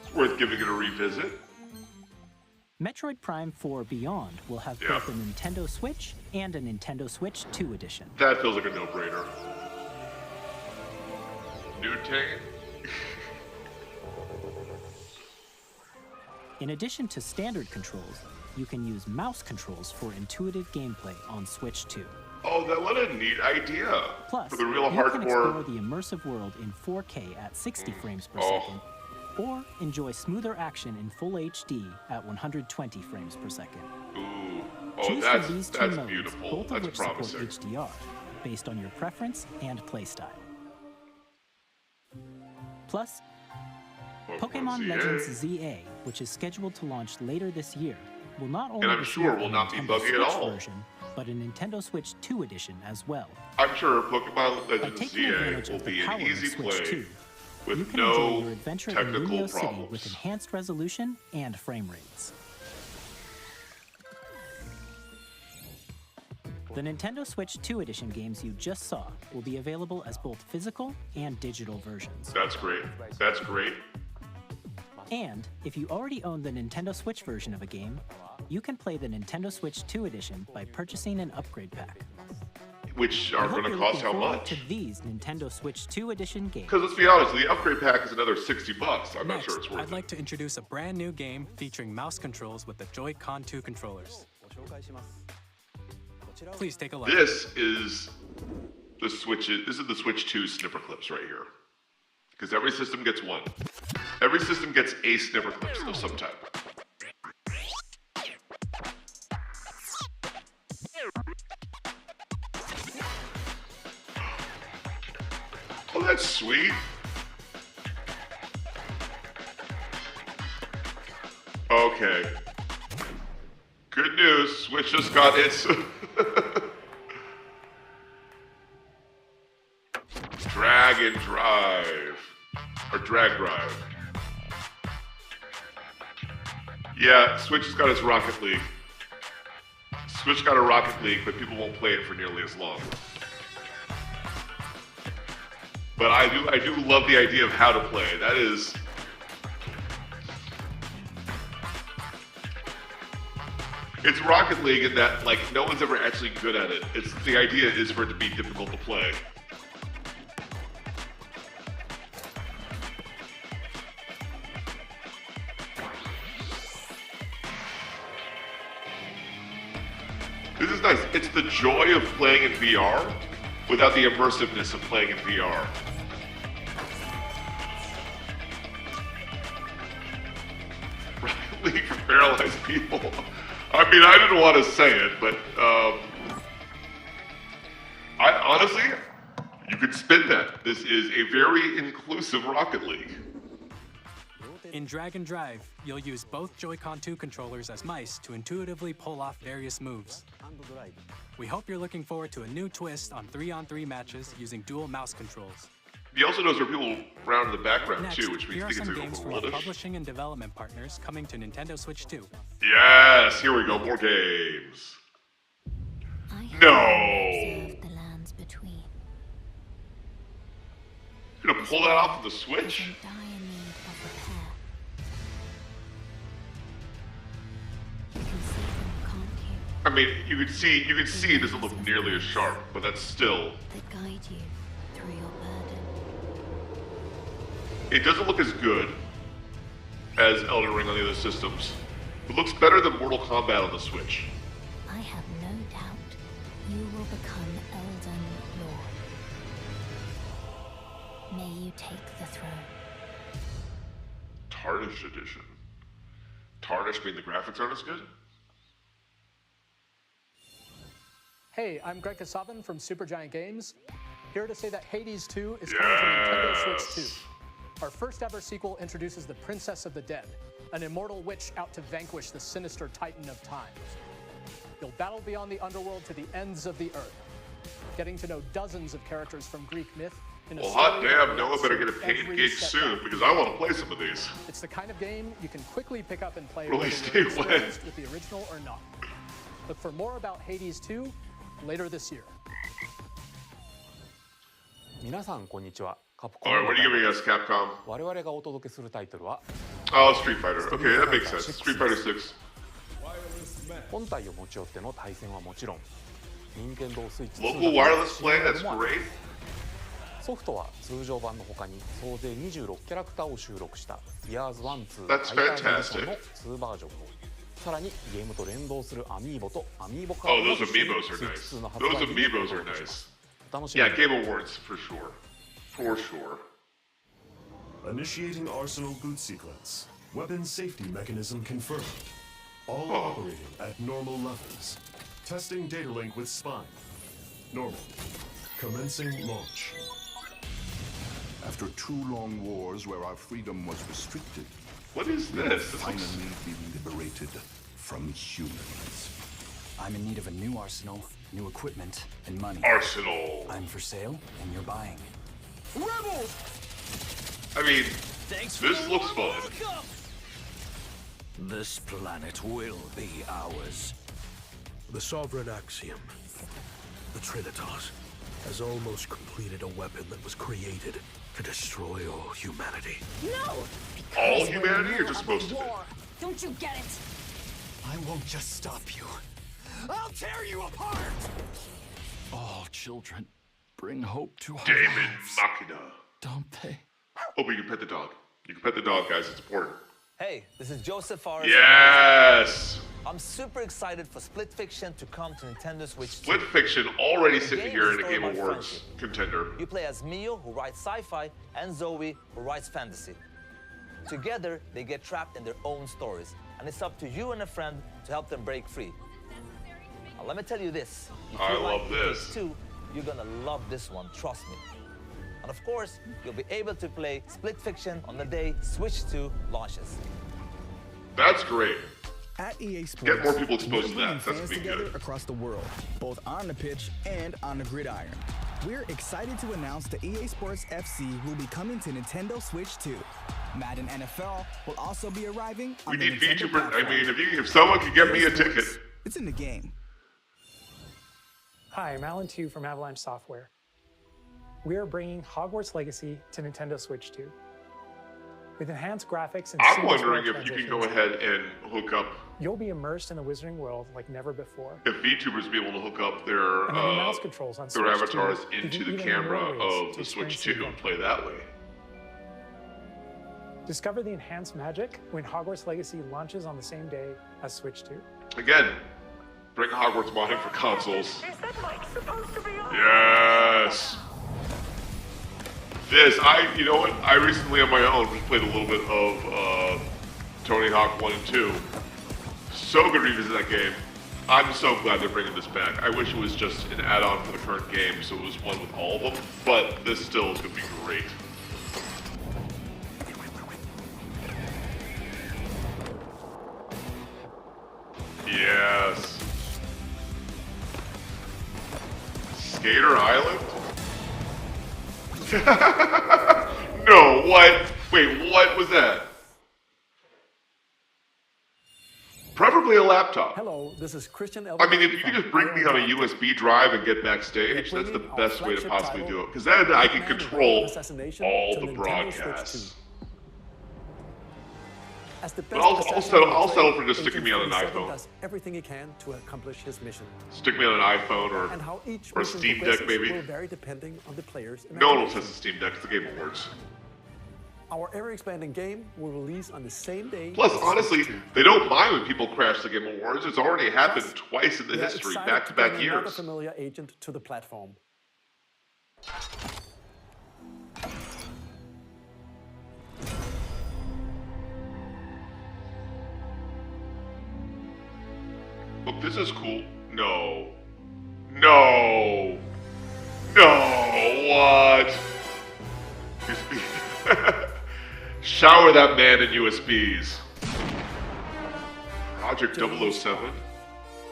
It's worth giving it a revisit. Metroid Prime 4 Beyond will have Yeah. both a Nintendo Switch and a Nintendo Switch 2 edition. That feels like a no-brainer. Newtane? In addition to standard controls, you can use mouse controls for intuitive gameplay on Switch 2. Oh, what a neat idea. Plus, For the real you can explore hardcore. the immersive world in 4K at 60 frames per Oh. second, or enjoy smoother action in full HD at 120 frames per second. Ooh. Oh, Choose that's from these two that's modes, beautiful. both of That's which promising. support HDR, based on your preference and playstyle. Plus, Pokemon Legends ZA, which is scheduled to launch later this year, will not only I'm receive sure a will not be Nintendo buggy at Switch all. version, but a Nintendo Switch 2 edition as well. I'm sure Pokemon By Legends taking ZA advantage will of the be power an easy of Switch play. 2, You with can enjoy no your adventure in technical Lumio City problems. with enhanced resolution and frame rates. The Nintendo Switch 2 Edition games you just saw will be available as both physical and digital versions. That's great. That's great. And if you already own the Nintendo Switch version of a game, you can play the Nintendo Switch 2 Edition by purchasing an upgrade pack. Which I are hope going to you're cost looking how forward much? to these Nintendo Switch 2 Edition games. Because let's be honest, the upgrade pack is another $60. I'm not Next, sure it's worth I'd like to introduce a brand new game featuring mouse controls with the Joy-Con 2 controllers. Please take a look. This is the Switch. This is the Switch 2 snipper clips right here. Because every system gets one. Every system gets a snipper clips of some type. Oh, that's sweet. Okay. Good news, Switch just got its drag and drive. Or drag drive. Yeah, Switch has got its Rocket League. Switch got a Rocket League, but people won't play it for nearly as long. But I do love the idea of how to play. That is... It's Rocket League in that, like, no one's ever actually good at it. It's the idea is for it to be difficult to play. This is nice. It's the joy of playing in VR without the immersiveness of playing in VR. Rocket League for paralyzed people. I mean, I didn't want to say it, but I honestly, you could spin that. This is a very inclusive Rocket League. In Drag and Drive, you'll use both Joy-Con 2 controllers as mice to intuitively pull off various moves. We hope you're looking forward to a new twist on 3-on-3 matches using dual mouse controls. He also knows there are people around in the background Next, too, which means here I are think it's some like games from our overworldish. publishing and development partners coming to Nintendo Switch 2. Yes, here we go, more games. No! The lands between. You're gonna pull that off of the Switch? In dire need of repair. You can see them, can't you? I mean, you can see it doesn't look nearly as sharp, but that's still... That guide you through your burden. It doesn't look as good as Elden Ring on the other systems. It looks better than Mortal Kombat on the Switch. I have no doubt you will become Elden Lord. May you take the throne. Tarnished Edition. Tarnished mean the graphics aren't as good? Hey, I'm Greg Kasavin from Supergiant Games, here to say that Hades 2 is coming to Nintendo Switch 2. Our first ever sequel introduces the Princess of the Dead, an immortal witch out to vanquish the sinister Titan of Time. You'll battle beyond the underworld to the ends of the earth, getting to know dozens of characters from Greek myth in a Well, hot story damn, that Noah relates better to get a paid every gig setback. soon, because I want to play some of these. It's the kind of game you can quickly pick up and play Release whether you're date when? experienced with the original or not. Look for more about Hades 2 later this year. 皆さんこんにちは。カプコ Alright, what are you giving us, Capcom? 我々がお届けするタイトルは Oh, Street Fighter. Okay, that makes sense. Street Fighter 6. 本体を持ち寄っての対戦はもちろん、任天堂スイッチ Local wireless play? That's great. ソフトは通常版の他に総勢26キャラクターを収録したイヤーズ1、2 That's ファイターズエディション fantastic. の2バージョンを、さらにゲームと連動するアミーボとアミーボカ Oh, ード those も一緒に amiibos are スイッ nice. チ2の発 Those 売日に amiibos お are 届けしま nice. す。お楽しみ Yeah, に。 Game Awards, for sure. For sure. Initiating Arsenal boot sequence. Weapon safety mechanism confirmed. All Oh. operating at normal levels. Testing data link with spine. Normal. Commencing launch. After 2 long wars where our freedom was restricted, What is we will this? This finally looks- be liberated from humans. I'm in need of a new arsenal, new equipment, and money. Arsenal. I'm for sale, and you're buying. Rebels! I mean, this looks fun. This planet will be ours. The Sovereign Axiom, the Trinitas, has almost completed a weapon that was created to destroy all humanity. No! All humanity or just most of it? Don't you get it? I won't just stop you. I'll tear you apart! All children bring hope to our Daemon lives. Machina. Don't they? Oh, but you can pet the dog. You can pet the dog, guys. It's important. Hey, this is Joseph Forrest. Yes! I'm super excited for Split Fiction to come to Nintendo Switch 2. Split Fiction already The sitting game here is in a a Game story about Awards friendship. contender. You play as Mio, who writes sci-fi, and Zoe, who writes fantasy. Together, they get trapped in their own stories, and it's up to you and a friend to help them break free. Now, let me tell you this. If I you like love It this. Takes Two, you're gonna love this one, trust me. And of course, you'll be able to play Split Fiction on the day Switch 2 launches. That's great. At EA Sports, Get more people exposed we're to that. bringing That's fans being together good. across the world, both on the pitch and on the gridiron. We're excited to announce that EA Sports FC will be coming to Nintendo Switch 2. Madden NFL will also be arriving on We the need Nintendo VTuber. I platform. mean, if someone could get me a EA Sports, ticket. It's in the game. Hi, I'm Alan Tu from Avalanche Software. We are bringing Hogwarts Legacy to Nintendo Switch 2. With enhanced graphics and I'm seamless wondering world if you can go transitions, ahead and hook up, you'll be immersed in the Wizarding World like never before. if VTubers be able to hook up their And the new mouse controls on their Switch 2 avatars give into you the even camera more ways of to the Switch experience 2 the and play that way. Discover the enhanced magic when Hogwarts Legacy launches on the same day as Switch 2. Again, bring Hogwarts modding for consoles. Yes. You know what? I recently on my own just played a little bit of Tony Hawk 1 and 2. So good to revisit that game. I'm so glad they're bringing this back. I wish it was just an add-on for the current game, so it was one with all of them, but this still is going to be great. Yes. Skater Island? No, what? Wait, what was that? Preferably a laptop. Hello, this is Christian. I mean, if you could just bring me on a USB drive and get backstage, that's the best way to possibly do it. Because then I can control all the broadcasts. But I'll settle for just sticking me on an iPhone. Does everything he can to accomplish his mission. Stick me on an iPhone And how each or a mission Steam Deck, progresses maybe. will vary depending on the player's No one will imagination. test the Steam Deck. It's the Game Awards. Our ever-expanding game will release on the same day. Plus, as honestly, Switch 2. they don't mind when people crash the Game Awards. It's already happened twice in the We are history, excited back-to-back bring another years. familiar agent to the platform. Look, this is cool. No. No. No. What? USB. Shower that man in USBs. Project 007.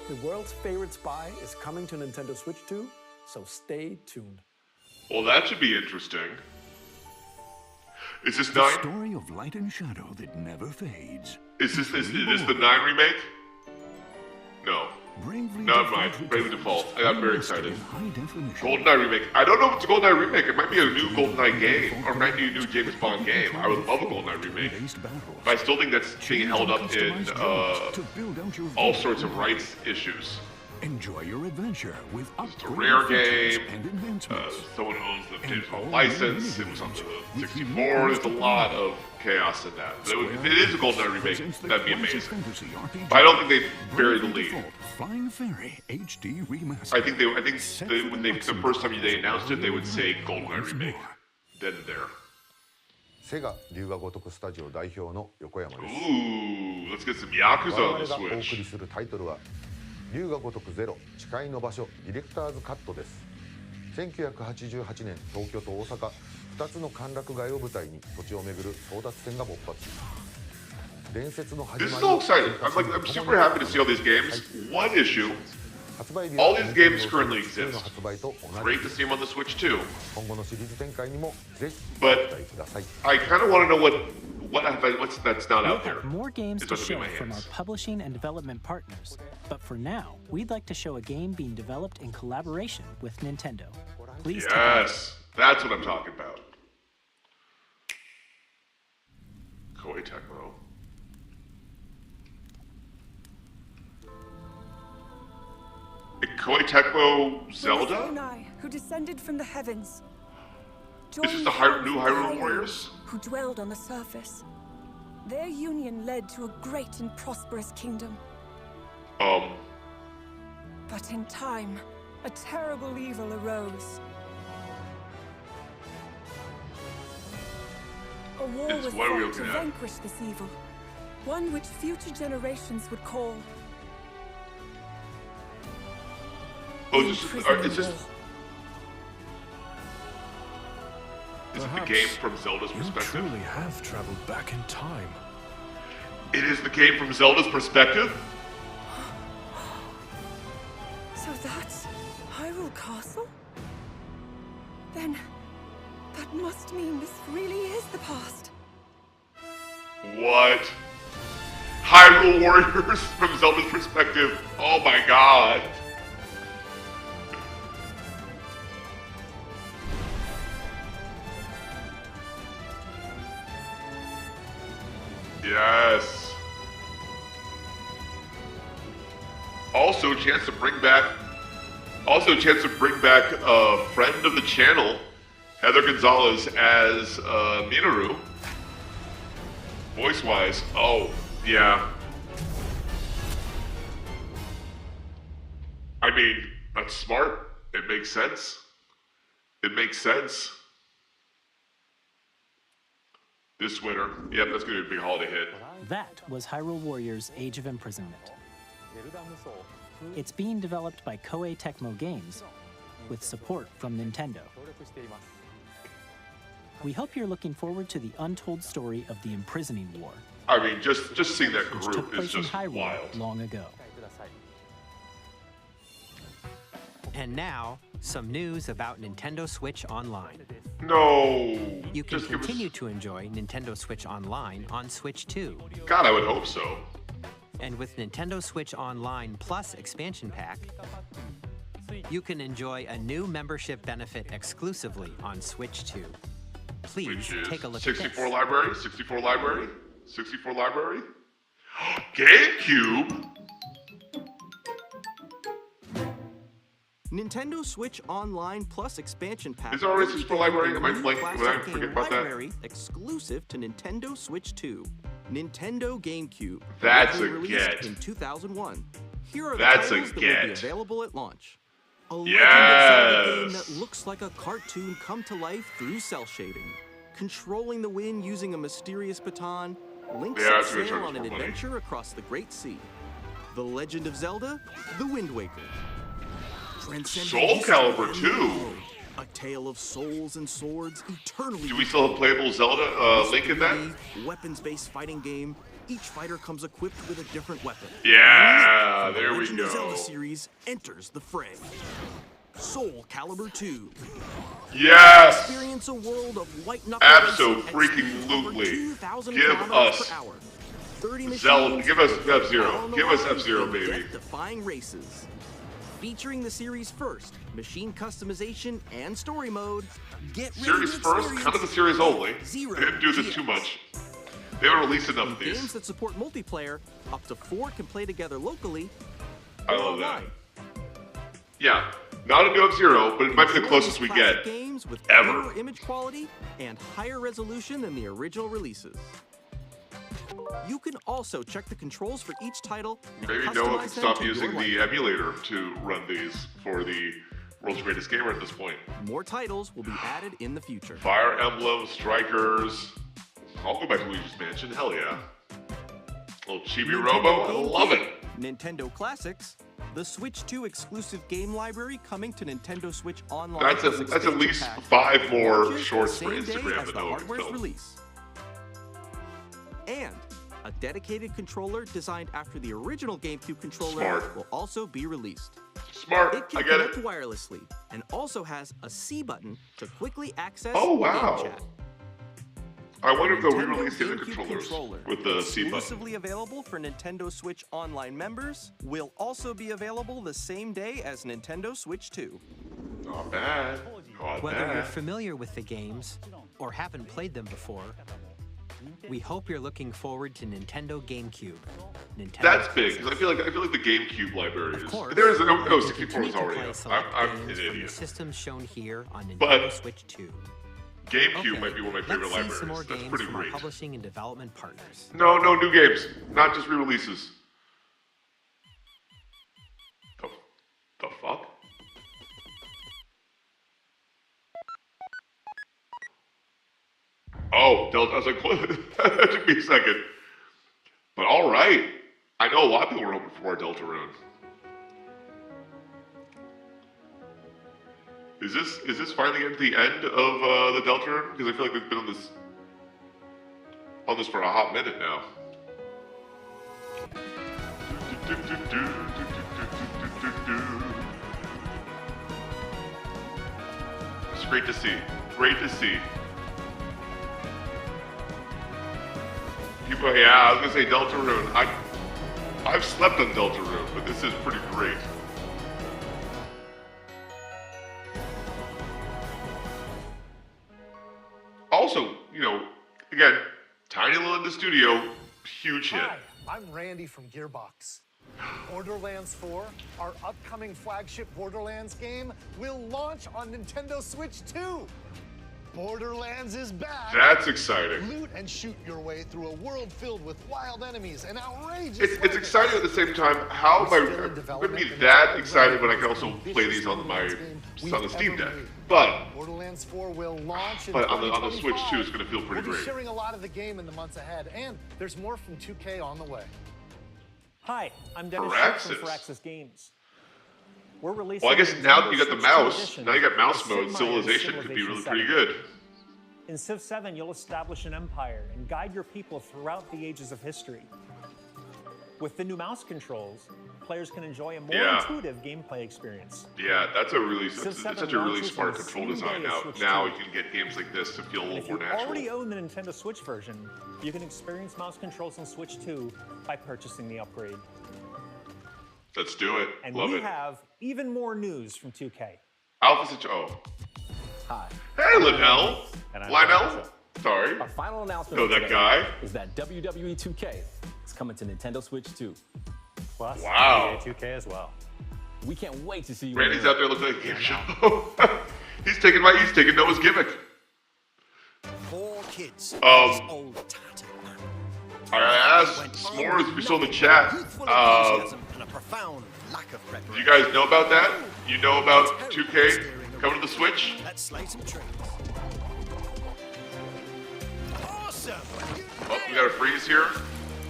The world's favorite spy is coming to Nintendo Switch 2, so stay tuned. Well, that should be interesting. Is this The 9? story of light and shadow that never fades. Is this the 9 remake? No. Never mind. Bravely Default. I got very excited. GoldenEye remake. I don't know if it's a GoldenEye remake. It might be a new GoldenEye game, or it might be a new James Bond game. I would love a GoldenEye remake. But I still think that's being held up in all sorts of rights issues. Enjoy your adventure with It's a rare game. Someone owns the James Bond license. It was on the 64. There's a lot of chaos in that. If it is a GoldenEye remake, that'd be amazing. But I don't think they buried the lead. Flying Fairy HD Remaster. I think when the first time they announced it, they would say GoldenEye remake. Then and there. セガ龍が如くスタジオ代表の横山です Ooh, let's get some Yakuza on the 我々がお Switch. 送りするタイトルは龍が如くゼロ誓いの場所ディレクターズカットです1988年東京と大阪2つの歓楽街を舞台に土地を巡る争奪戦が勃発伝説の始 This ま is り so を exciting. I'm super happy to see all these games. One issue, All these games currently exist. Great to see them on the Switch too. But I kind of want to know what's that's not out there. We'll have more games It's to supposed to be show in my from our hands. publishing and development partners. But for now, we'd like to show a game being developed in collaboration with Nintendo. Please take a look. Yes, that's what I'm talking about. Koei Tecmo. Koei Tecmo Zelda? Onai, who descended from the heavens. Is this Joined the hands new with Hyrule Hyrule, Warriors? who dwelled on the surface. Their union led to a great and prosperous kingdom. But in time, a terrible evil arose. A war It's was what are we fought to looking at? vanquish this evil, one which future generations would call Is this the game from Zelda's perspective? You truly have traveled back in time. It is the game from Zelda's perspective? So that's Hyrule Castle? Then that must mean this really is the past. What? Hyrule Warriors from Zelda's perspective? Oh my god. Yes. Also a chance to bring back a friend of the channel, Heather Gonzalez as Minoru. Voice-wise, oh, yeah. I mean, that's smart. It makes sense. It makes sense. This winter. Yep, that's going to be a big holiday hit. That was Hyrule Warriors Age of Imprisonment. It's being developed by Koei Tecmo Games with support from Nintendo. We hope you're looking forward to the untold story of the imprisoning war, I mean, just seeing that which took group is place in just Hyrule wild. long ago. And now, some news about Nintendo Switch Online. No. You can continue to enjoy Nintendo Switch Online on Switch 2. God, I would hope so. And with Nintendo Switch Online Plus expansion pack, you can enjoy a new membership benefit exclusively on Switch 2. Please Which is take a look at 64 this. library, 64 library, 64 library. GameCube. Nintendo Switch Online Plus expansion pack. Is there already will 64 be library? getting Am I a new blanking? classic Did I game forget about that? library exclusive to Nintendo Switch 2. Nintendo GameCube. That's originally a released get. in 2001. Here are the That's a titles that will be get. available at launch. A Yes. Legend of Zelda game that looks like a cartoon come to life through cell shading. Controlling the wind using a mysterious baton, Link Yeah, sets that's gonna sail charge on an more money. adventure across the Great Sea. The Legend of Zelda: The Wind Waker. Transcending Soul history Calibur and 2. world. A tale of souls and swords eternally. Do we still have playable Zelda Link in that? Weapons-based fighting game. Each fighter comes equipped with a different weapon. Yeah, And the there we Legend of go. Zelda series enters the fray. Soul Calibur 2. Yes. Experience a world of white knuckle racing at speeds over Abso-freaking-lutely. 2,000 Give kilometers us per hour. 30 Zelda. machines, Give us all F-Zero. on the Give us line F-Zero, in baby. death-defying races. Featuring the series first, machine customization and story mode. Get ready Series to first, experience kind of the series only. Zero They didn't do this GX. too much. They haven't released enough of Games these. that support multiplayer, up to 4 can play together locally. I or love that. online. Yeah, not a new F-Zero, but it might be the Enjoy closest these we classic get games with ever. clearer image quality and higher resolution than the original releases. You can also check the controls for each title and Maybe customize Noah can them stop to your using liking. the emulator to run these for the World's Greatest Gamer at this point. More titles will be added in the future. Fire Emblem, Strikers. I'll go back to Luigi's Mansion. Hell yeah. Little Chibi Nintendo Robo. I GameCube, love it. Nintendo Classics, the Switch 2 exclusive game library coming to Nintendo Switch Online. That's Plus at expansion least pack, 5 more launches shorts the for same day Instagram as that the Noah can hardware's film. release. And a dedicated controller designed after the original GameCube controller Smart. will also be released. Smart. It can I get it. connect wirelessly and also has a C button to quickly access Oh, wow. game chat. I wonder if they'll Nintendo re-release the other GameCube controllers controller, with the C button. exclusively available for Nintendo Switch Online members, will also be available the same day as Nintendo Switch 2. Not bad. Not Whether you're bad. familiar with the games or haven't played them before, we hope you're looking forward to Nintendo GameCube. Nintendo That's big because I feel like the GameCube library is. course, There is you oh, can 64 continue is to already play up. select I'm an games from the idiot. systems shown here on Nintendo But Switch 2. GameCube might be one of my favorite Let's see some more libraries. That's games pretty from our great. publishing and development partners. No, no new games, not just re-releases. The fuck? Oh, Delta. I was like, what? That took me a second. But all right. I know a lot of people were hoping for more Deltarune. Is this finally getting to the end of the Deltarune? Because I feel like we've been on this for a hot minute now. It's great to see. Great to see. People, yeah, I was gonna say Deltarune. I've slept on Deltarune, but this is pretty great. Also, you know, again, tiny little in the studio, huge hit. Hi, I'm Randy from Gearbox. Borderlands 4, our upcoming flagship Borderlands game, will launch on Nintendo Switch 2. Borderlands is back. That's exciting. Loot and shoot your way through a world filled with wild enemies and outrageous It's weapons. exciting at the same time. How am I going to be that excited when I can also play these on the Steam Deck? But Borderlands 4 will launch in on the Switch 2, it's going to feel pretty We'll be great. sharing a lot of the game in the months ahead, and there's more from 2K on the way. Hi, I'm Dennis Firaxis. Schick from Firaxis Games. We're releasing. Well, I guess now that you got the Nintendo mouse, Switch 2 now you got mouse of mode, Sid Meier's Civilization could be really pretty 7. good. In Civ 7, you'll establish an empire and guide your people throughout the ages of history. With the new mouse controls, players can enjoy a more intuitive gameplay experience. Yeah, that's Civ 7 such a really launches smart on the control same design day as now. Switch Now 2. you can get games like this to feel a And little if you more natural. already own the Nintendo Switch version, you can experience mouse controls on Switch 2 by purchasing the upgrade. Let's do it. And Love we it. have even more news from 2K. Alpha Centauri. Oh. Hi. Hey, Lionel. And I'm Lionel? Sorry. Our final announcement No, of that today guy. is that WWE 2K is coming to Nintendo Switch 2. Plus, Wow. NBA 2K as well. We can't wait to see you. Randy's out there looking like a game show. he's taking Noah's gimmick. Four kids. I asked S'mores, if you're still in the chat. Do you guys know about that? You know about 2K coming to the Switch? Let's slay some trees. Awesome. Oh, we got a freeze here.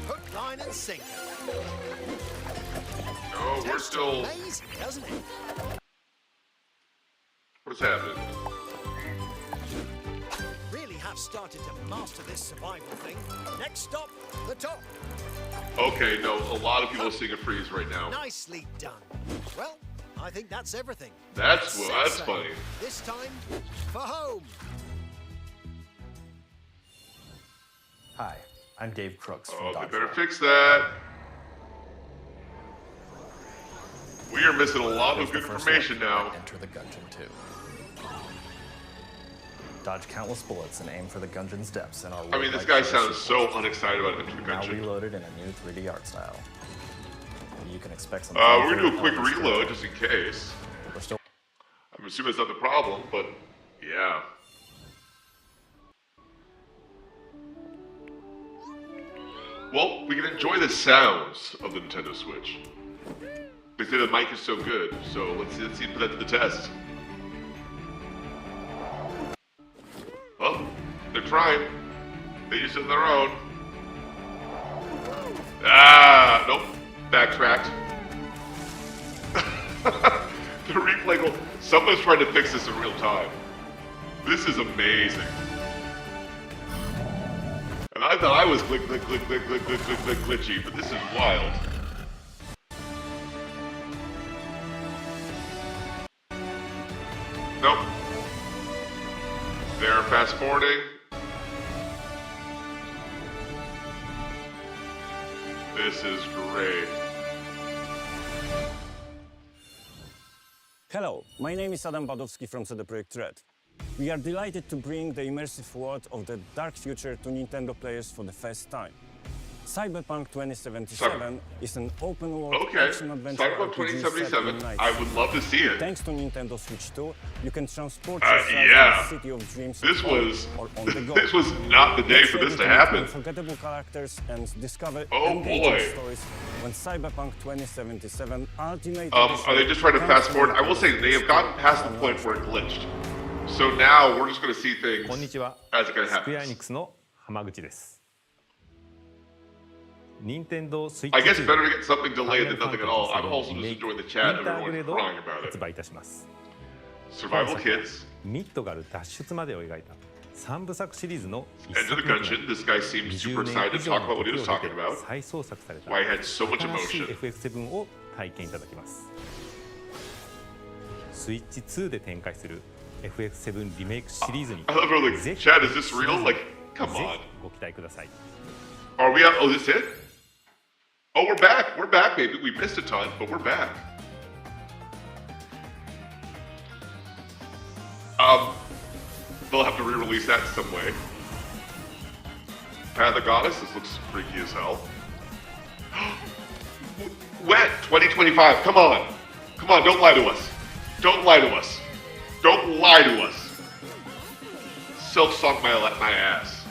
Hook, line, and sinker. No, we're still. Amazing, doesn't it? What's happening? Really have started to master this survival thing. Next stop, the top. Okay, no, a lot of people are seeing a freeze right now. Nicely done. Well, I think that's everything. That's Sensei. funny. This time, for home. Hi, I'm Dave Crooks from Oh, they Dodge better Roll. fix that. We are missing a lot of Here's the good first information look now. at Enter the Gungeon 2. Dodge countless bullets and aim for the Gungeon's depths in our I mean, this roguelike guy shooter sounds so sequels. unexcited about Enter the Now Gungeon. reloaded in a new 3D art style. You can expect some. We're gonna do a quick reload just in case. We're still. I'm assuming it's not the problem, but yeah. Well, we can enjoy the sounds of the Nintendo Switch. They say the mic is so good, so let's see put that to the test. Well, they're trying. They used it on their own. Ah, nope. Backtracked. The replay goal. Someone's trying to fix this in real time. This is amazing. And I thought I was glitchy, but this is wild. Nope. They're fast forwarding. This is great. Hello, my name is Adam Badowski from CD Projekt Red. We are delighted to bring the immersive world of the dark future to Nintendo players for the first time. Cyberpunk 2077 is an open-world action-adventure Cyberpunk RPG 2077. set in I would love to see it. Thanks to Nintendo Switch 2, you can transport yourself to the city of dreams or on the go. This was not the day for this to happen. Unforgettable characters and discover Oh engaging boy. stories when Cyberpunk 2077 Ultimate Are they just trying to fast forward? I will say they have gotten past the point where it glitched. So now we're just going to see things こんにちは。 as it スクエア happens. エニックスの浜口です。任天堂スイ I ッチ guess better to get something delayed than nothing at all. I'm also just enjoying the chat of everyone crying about it. 発売いたします。 Survival Kids. ミッドガル脱出までを描いた三部作シリーズの一 End 作 of the 目となり Gungeon. This guy seems super excited to talk about what he was talking about. 再創作された Why he had so much 新しい emotion. FF7 を体験いただきます。スイッチ2で展開する FF7 リメイクシリーズに I love how like, ぜひ Chad, is this real? Like, come ぜひ on. ご期待ください。 Are we on? Oh, this it? Oh, we're back. We're back, baby. We missed a ton, but we're back. They'll have to re-release that in some way. Path of the Goddess. This looks freaky as hell. Wet 2025. Come on. Come on. Don't lie to us. Don't lie to us. Don't lie to us. Silk song my ass.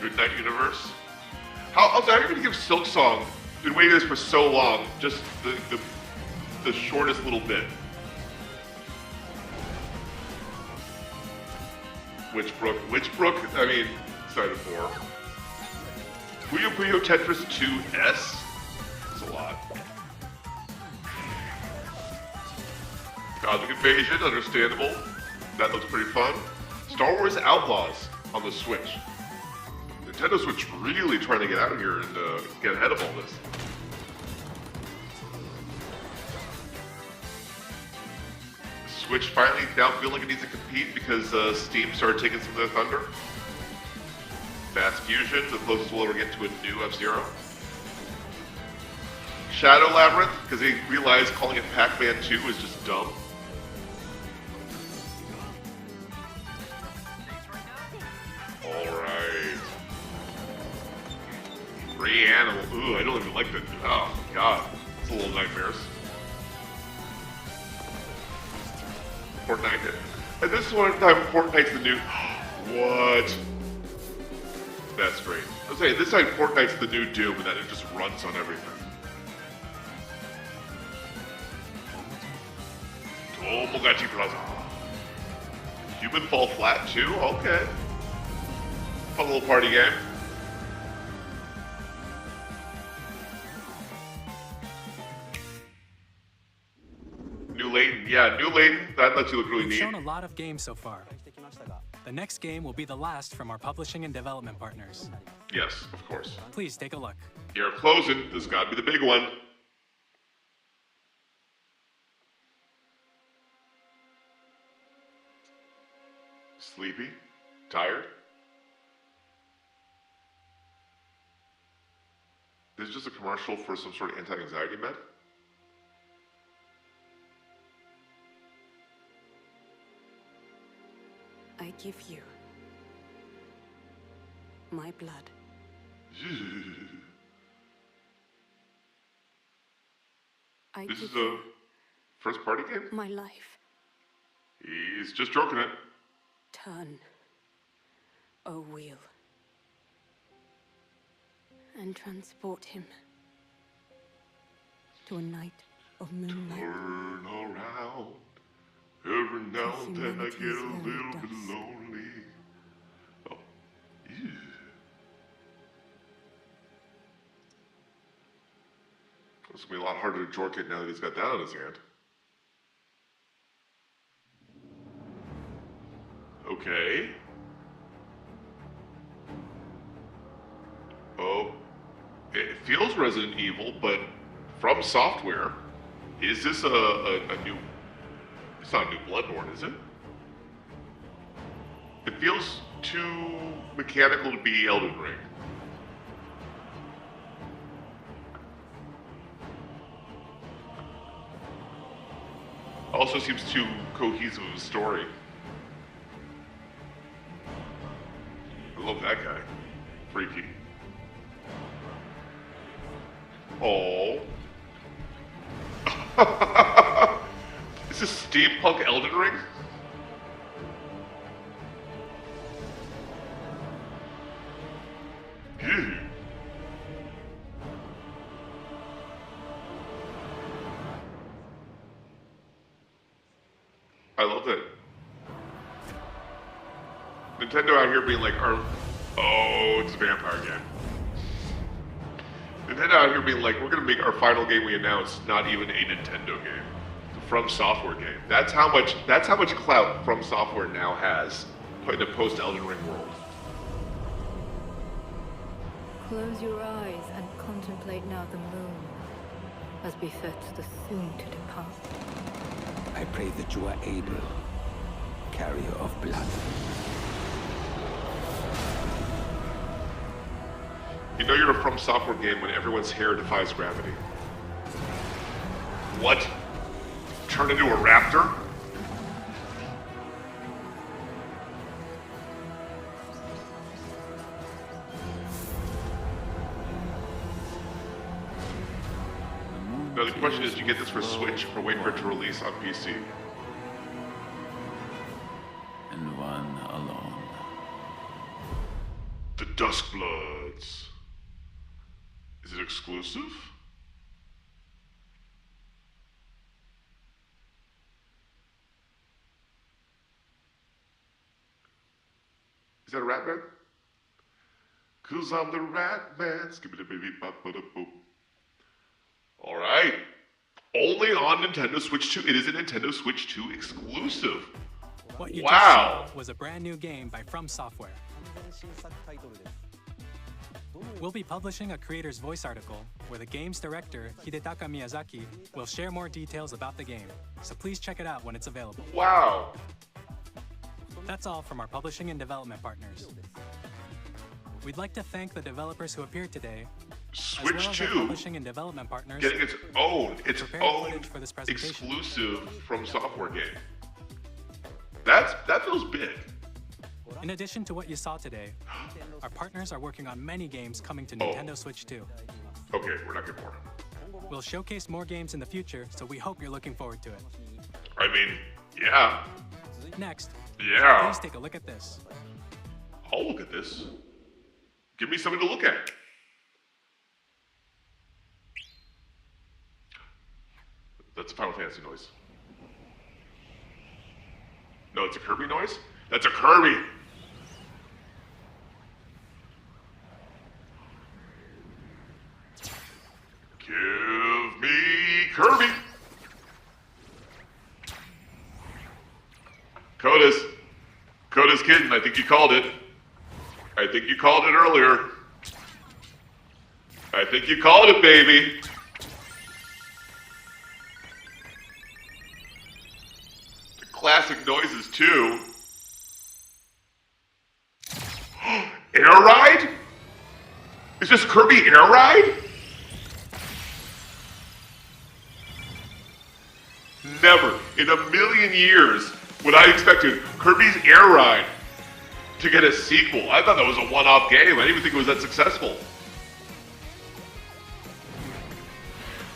Good Night Universe. How are you going to give Silk Song? Been waiting this for so long. Just the shortest little bit. Witchbrook. I mean, excited for. Puyo Puyo Tetris 2S. That's a lot. Cosmic Invasion, understandable. That looks pretty fun. Star Wars Outlaws on the Switch. Nintendo Switch really trying to get out of here and get ahead of all this. Switch finally now feeling like it needs to compete because Steam started taking some of their thunder. Fast Fusion, the closest we'll ever get to a new F-Zero. Shadow Labyrinth, because they realized calling it Pac-Man 2 is just dumb. Alright. Reanimal. Ooh, I don't even like that. Oh, God. It's a little nightmares. Fortnite. And this is one time Fortnite's the new... What? That's great. I was saying, this time Fortnite's the new Doom, and then it just runs on everything. Tomodachi Plaza. Human Fall Flat too? Okay. Fun little party game. New Layton. Yeah, New Layton. That lets you look really We've neat. shown a lot of games so far. The next game will be the last from our publishing and development partners. Yes, of course. Please take a look. You're closing. This has got to be the big one. Sleepy? Tired? This is just a commercial for some sort of anti-anxiety med? I give you my blood. I This give is a first party game? my life. He's just joking it. Turn, O wheel, and transport him to a night of moonlight. Turn around. Every now and then I get a little bit lonely. Oh. Ew. It's gonna be a lot harder to jork it now that he's got that on his hand. Okay. Oh. It feels Resident Evil, but from software. Is this a new It's not a new Bloodborne, is it? It feels too mechanical to be Elden Ring. Also seems too cohesive of a story. I love that guy. Freaky. Oh. Is this steampunk Elden Ring? Ew. I love it. Nintendo out here being like, oh, it's a vampire game. Nintendo out here being like, we're gonna make our final game we announced not even a Nintendo game. It's a From Software game. That's how much clout From Software now has in the post Elden Ring world. Close your eyes and contemplate now the moon, as befits the soon to depart. I pray that you are able, carrier of blood. You know you're a From Software game when everyone's hair defies gravity. What? Turn into a raptor? Now the question is, do you get this for Switch or wait for it to release on PC? And one alone. The Duskbloods. Is it exclusive? Is that a rat man? 'Cause I'm the rat man. Skibidi-bidi-bop-bada-boop. All right. Only on Nintendo Switch 2. It is a Nintendo Switch 2 exclusive. What you Wow. just saw was a brand new game by From Software. We'll be publishing a creator's voice article where the game's director, Hidetaka Miyazaki, will share more details about the game. So please check it out when it's available. Wow. That's all from our publishing and development partners. We'd like to thank the developers who appeared today, Switch as well as 2 our publishing and development partners getting its own for this presentation. exclusive From Software game. That feels big. In addition to what you saw today, our partners are working on many games coming to Nintendo Switch 2. Okay, we're not getting more. We'll showcase more games in the future, so we hope you're looking forward to it. I mean, yeah. Next, Yeah. please take a look at this. I'll look at this. Give me something to look at. That's a Final Fantasy noise. No, it's a Kirby noise? That's a Kirby! Give me Kirby! Coda's kidding. I think you called it. I think you called it earlier. I think you called it, baby. The classic noises, too. Air Ride? Is this Kirby Air Ride? Never in a million years would I expected Kirby's Air Ride to get a sequel. I thought that was a one-off game. I didn't even think it was that successful.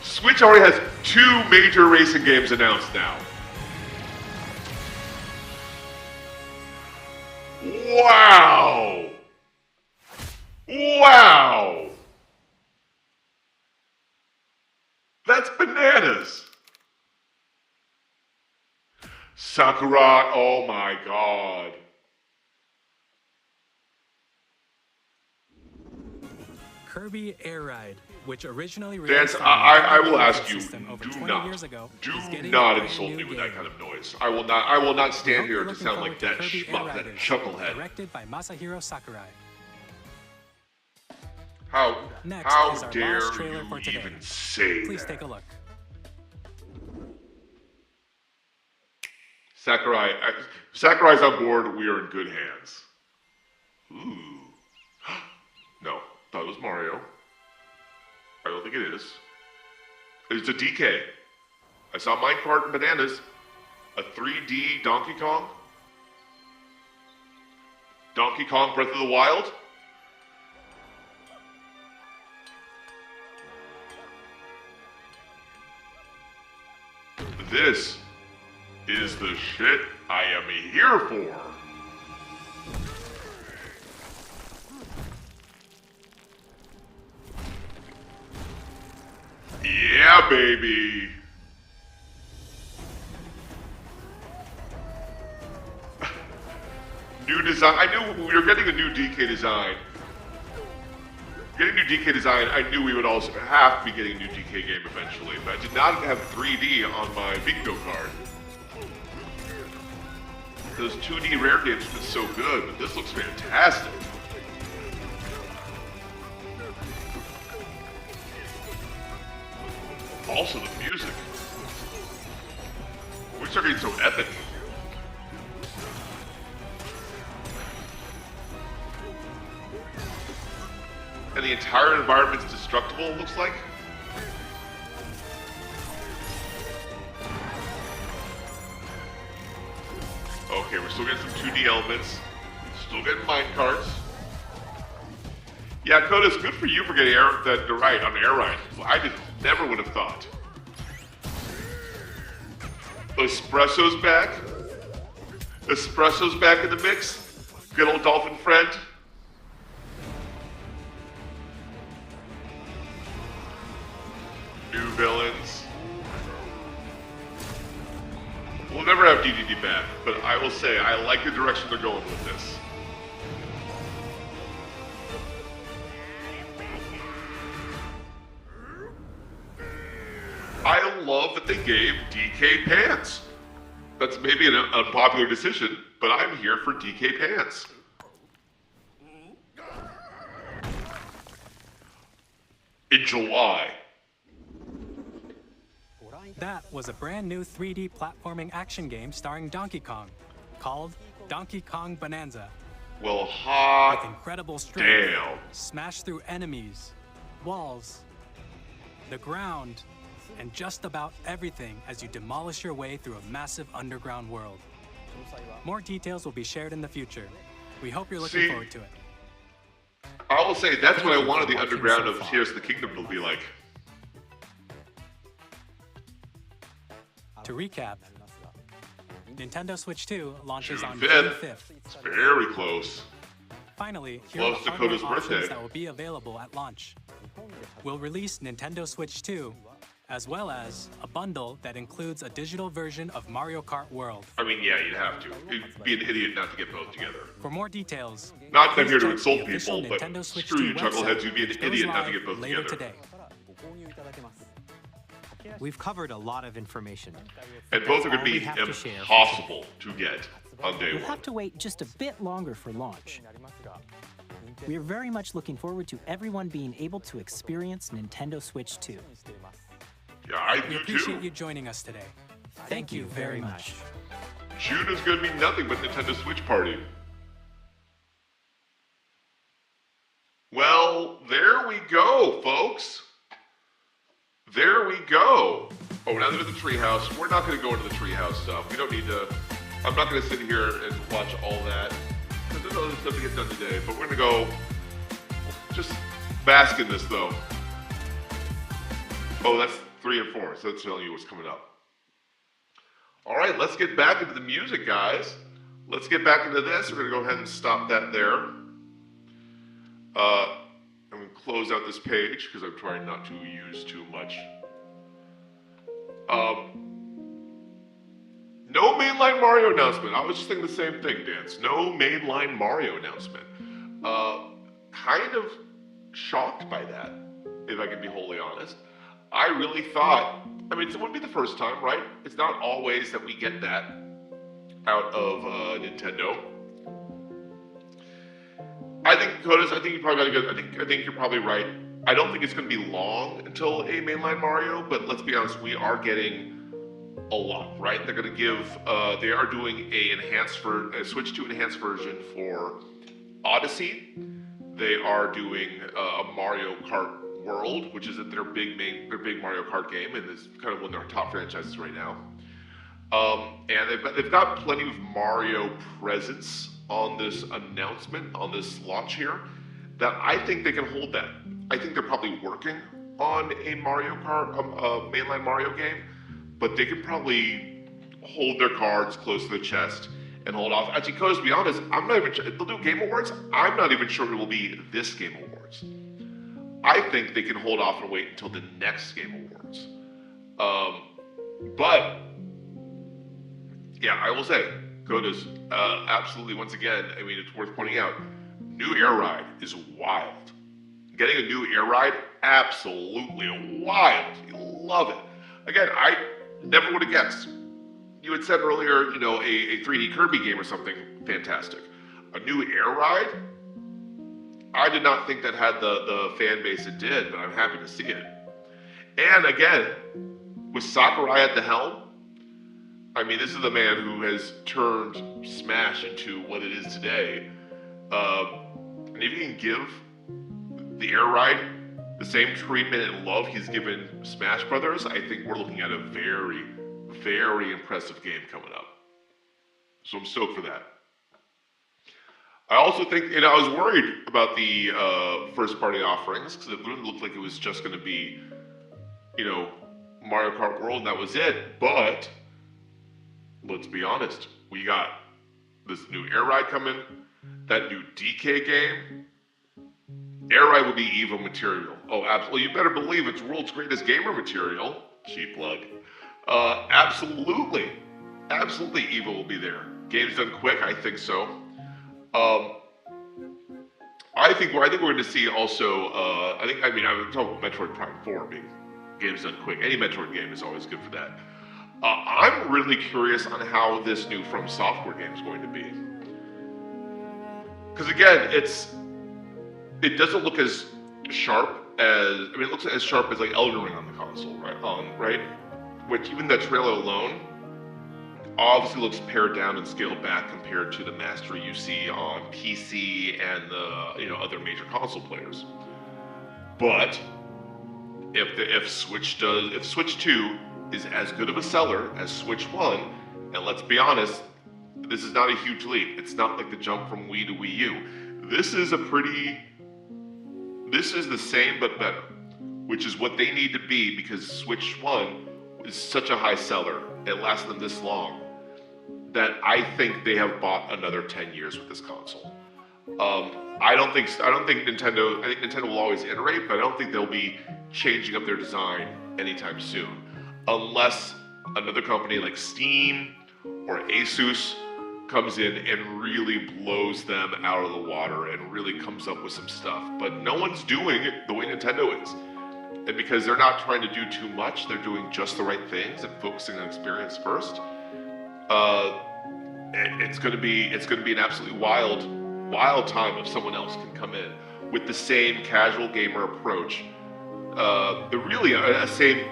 Switch already has 2 major racing games announced now. Wow! Wow! That's bananas! Sakurai, oh my god. Kirby Air Ride, which originally Dance, released I will ask you, over do 20 years ago, do is getting not a brand insult new me with game. that kind of noise. I will not stand hope here you're to looking sound forward like to that Kirby schmuck, Air that Riders, chucklehead. directed by Masahiro Sakurai. How Next how is our dare last trailer you for today. even say Please that? take a look. Sakurai's on board. We are in good hands. Ooh. No, thought it was Mario. I don't think it is. It's a DK. I saw Minecart and Bananas. A 3D Donkey Kong. Donkey Kong Breath of the Wild. This is the shit I am here for. Yeah, baby. New design. I knew we were getting a new DK design. Getting new DK design, I knew we would also have to be getting a new DK game eventually, but I did not have 3D on my bingo card. Those 2D rare games have been so good, but this looks fantastic. Also the music. We start getting so epic. And the entire environment's destructible, it looks like. Okay, we're still getting some 2D elements. Still getting minecarts. Yeah, Kodas, good for you for getting that right on air ride. Well, I never would have thought. Espresso's back. Espresso's back in the mix. Good old dolphin friend. New villains. We'll never have DDD back, but I will say I like the direction they're going with this. I love that they gave DK pants. That's maybe an unpopular decision, but I'm here for DK pants. In July. That was a brand new 3D platforming action game starring Donkey Kong, called Donkey Kong Bonanza. Well, hot with incredible strength, damn. Smash through enemies, walls, the ground, and just about everything as you demolish your way through a massive underground world. More details will be shared in the future. We hope you're looking forward to it. I will say that's what I wanted the underground of Tears of the Kingdom to be like. To recap, Nintendo Switch 2 launches on June June 5th. 5th. It's very close. Finally, here are Close the to hardware Coda's options birthday. that will be available at launch. We'll release Nintendo Switch 2, as well as a bundle that includes a digital version of Mario Kart World. I mean, yeah, you'd have to. You'd be an idiot not to get both together. For more details, Not that I'm please here to check insult the official people, but Nintendo Switch screw 2 you, chuckleheads. You'd be an website, which idiot goes not to live get both later together. today. We've covered a lot of information. And both are going All to we be have to share for impossible to get on day You'll one. have to wait just a bit longer for launch. We are very much looking forward to everyone being able to experience Nintendo Switch 2. Yeah, I We do appreciate too. you joining us today. Thank you very much. June is going to be nothing but Nintendo Switch party. Well, there we go, folks. There we go. Oh, now they're in the treehouse. We're not going to go into the treehouse stuff. We don't need to. I'm not going to sit here and watch all that because there's other stuff to get done today. But we're going to go just bask in this, though. Oh, that's 3 and 4, so that's telling you what's coming up. All right, let's get back into the music, guys. Let's get back into this. We're going to go ahead and stop that there. I'm going to close out this page because I'm trying not to use too much. No mainline Mario announcement. I was just thinking the same thing, Dance. No mainline Mario announcement. Kind of shocked by that, if I can be wholly honest. I really thought, I mean, it wouldn't be the first time, right? It's not always that we get that out of Nintendo. I think, Kodas, I think you probably got to go. I think you're probably right. I don't think it's going to be long until a mainline Mario, but let's be honest, we are getting a lot, right? They're going to give, they are doing a Switch 2 enhanced version for Odyssey. They are doing a Mario Kart World, which is their big Mario Kart game, and is kind of one of their top franchises right now. And they've got plenty of Mario presence on this announcement, on this launch here, that I think they can hold that. I think they're probably working on a Mario Kart, a mainline Mario game, but they can probably hold their cards close to the chest and hold off. Actually, because to be honest, I'm not even sure, they'll do Game Awards, I'm not even sure it will be this Game Awards. I think they can hold off and wait until the next Game Awards. But, yeah, I will say, Coda's absolutely, once again, I mean, it's worth pointing out, new air ride is wild. Getting a new air ride, absolutely wild. You love it. Again, I never would have guessed. You had said earlier, you know, a 3D Kirby game or something, fantastic. A new air ride? I did not think that had the fan base it did, but I'm happy to see it. And again, with Sakurai at the helm, I mean, this is the man who has turned Smash into what it is today. And if you can give the air ride the same treatment and love he's given Smash Brothers, I think we're looking at a very, very impressive game coming up. So I'm stoked for that. I also think, and I was worried about the first party offerings, because it didn't look like it was just going to be, you know, Mario Kart World and that was it. But let's be honest, we got this new air ride coming, that new DK game. Air ride will be EVO material. Oh, absolutely. You better believe it's world's greatest gamer material. Cheap plug. Absolutely. Absolutely EVO will be there. Game's done quick, I think so. I think we're going to see also, I'm talking about Metroid Prime 4 being games done quick. Any Metroid game is always good for that. I'm really curious on how this new From Software game is going to be. Because again, it doesn't look as sharp as, it looks as sharp as like Elden Ring on the console, right? Which even that trailer alone obviously looks pared down and scaled back compared to the mastery you see on PC and the other major console players. But if Switch 2 is as good of a seller as Switch 1, and let's be honest, this is not a huge leap. It's not like the jump from Wii to Wii U. This is the same but better, which is what they need to be, because Switch 1 is such a high seller, it lasted them this long, that I think they have bought another 10 years with this console. I think Nintendo will always iterate, but I don't think they'll be changing up their design anytime soon, unless another company like Steam or Asus comes in and really blows them out of the water and really comes up with some stuff. But no one's doing it the way Nintendo is. And because they're not trying to do too much, they're doing just the right things and focusing on experience first. It's going to be an absolutely wild time if someone else can come in with the same casual gamer approach. Really a same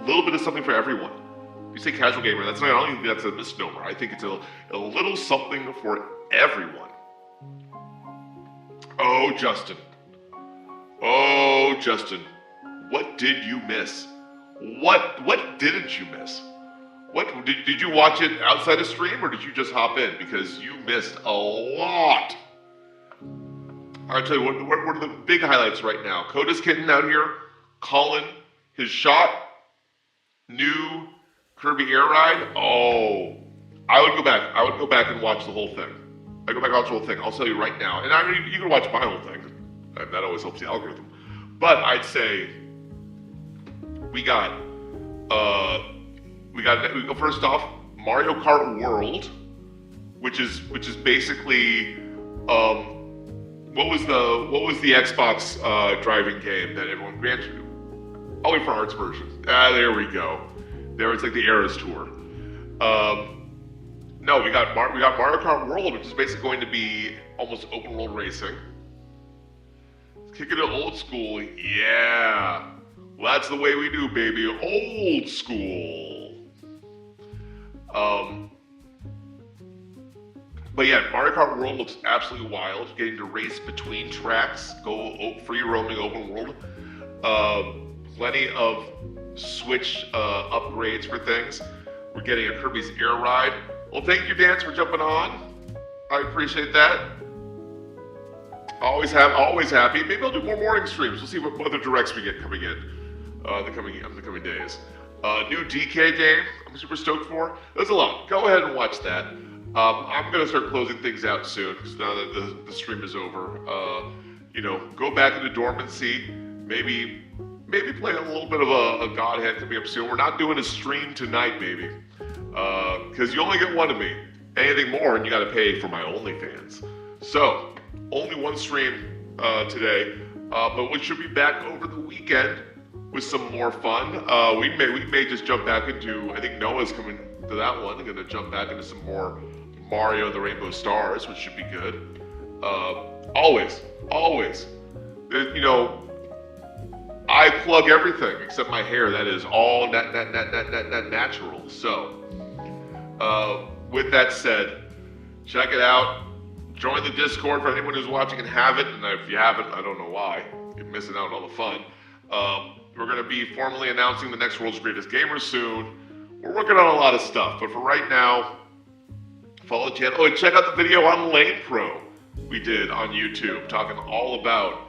little bit of something for everyone. If you say casual gamer, I don't think that's a misnomer. I think it's a little something for everyone. Oh, Justin. What did you miss? What didn't you miss? What did you watch it outside of stream, or did you just hop in? Because you missed a lot. I'll tell you what are the big highlights right now. Coda's Kitten out here calling his shot. New Kirby Air Ride. Oh, I would go back and watch the whole thing. I'll tell you right now. And you can watch my whole thing. That always helps the algorithm. But I'd say we go first off, Mario Kart World, which is basically what was the Xbox driving game that everyone granted to? Only for Arts version. There we go. There, it's like the Eras Tour. No, we got Mario Kart World, which is basically going to be almost open world racing. Kicking it old school, yeah. Well, that's the way we do, baby. Old school. But yeah, Mario Kart World looks absolutely wild. Getting to race between tracks, go free roaming open world. Plenty of Switch upgrades for things. We're getting a Kirby's Air Ride. Well, thank you, Dance, for jumping on. I appreciate that. Always happy. Maybe I'll do more morning streams. We'll see what other directs we get coming in the coming days. New DK game. I'm super stoked for. There's a lot. Go ahead and watch that. I'm gonna start closing things out soon because now that the stream is over, go back into dormancy. Maybe play a little bit of a Godhead coming up soon. We're not doing a stream tonight, maybe, because you only get one of me. Anything more, and you got to pay for my OnlyFans. So only one stream today, but we should be back over the weekend with some more fun. We may just jump back into. I think Noah's coming to that one. I'm gonna jump back into some more Mario and the Rainbow Stars, which should be good. Always. I plug everything except my hair. That is all natural. So, with that said, check it out. Join the Discord for anyone who's watching and haven't. And if you haven't, I don't know why. You're missing out on all the fun. We're going to be formally announcing the next World's Greatest Gamers soon. We're working on a lot of stuff, but for right now, follow the channel. Oh, and check out the video on Lane Pro we did on YouTube, talking all about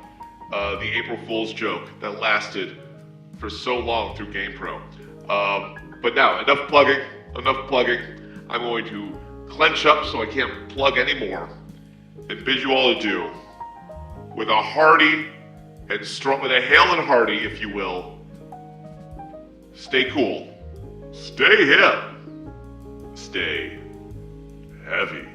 the April Fool's joke that lasted for so long through GamePro. But now, enough plugging. I'm going to clench up so I can't plug anymore and bid you all adieu with a hearty and strong, with a hail and hearty, if you will. Stay cool. Stay hip. Stay heavy.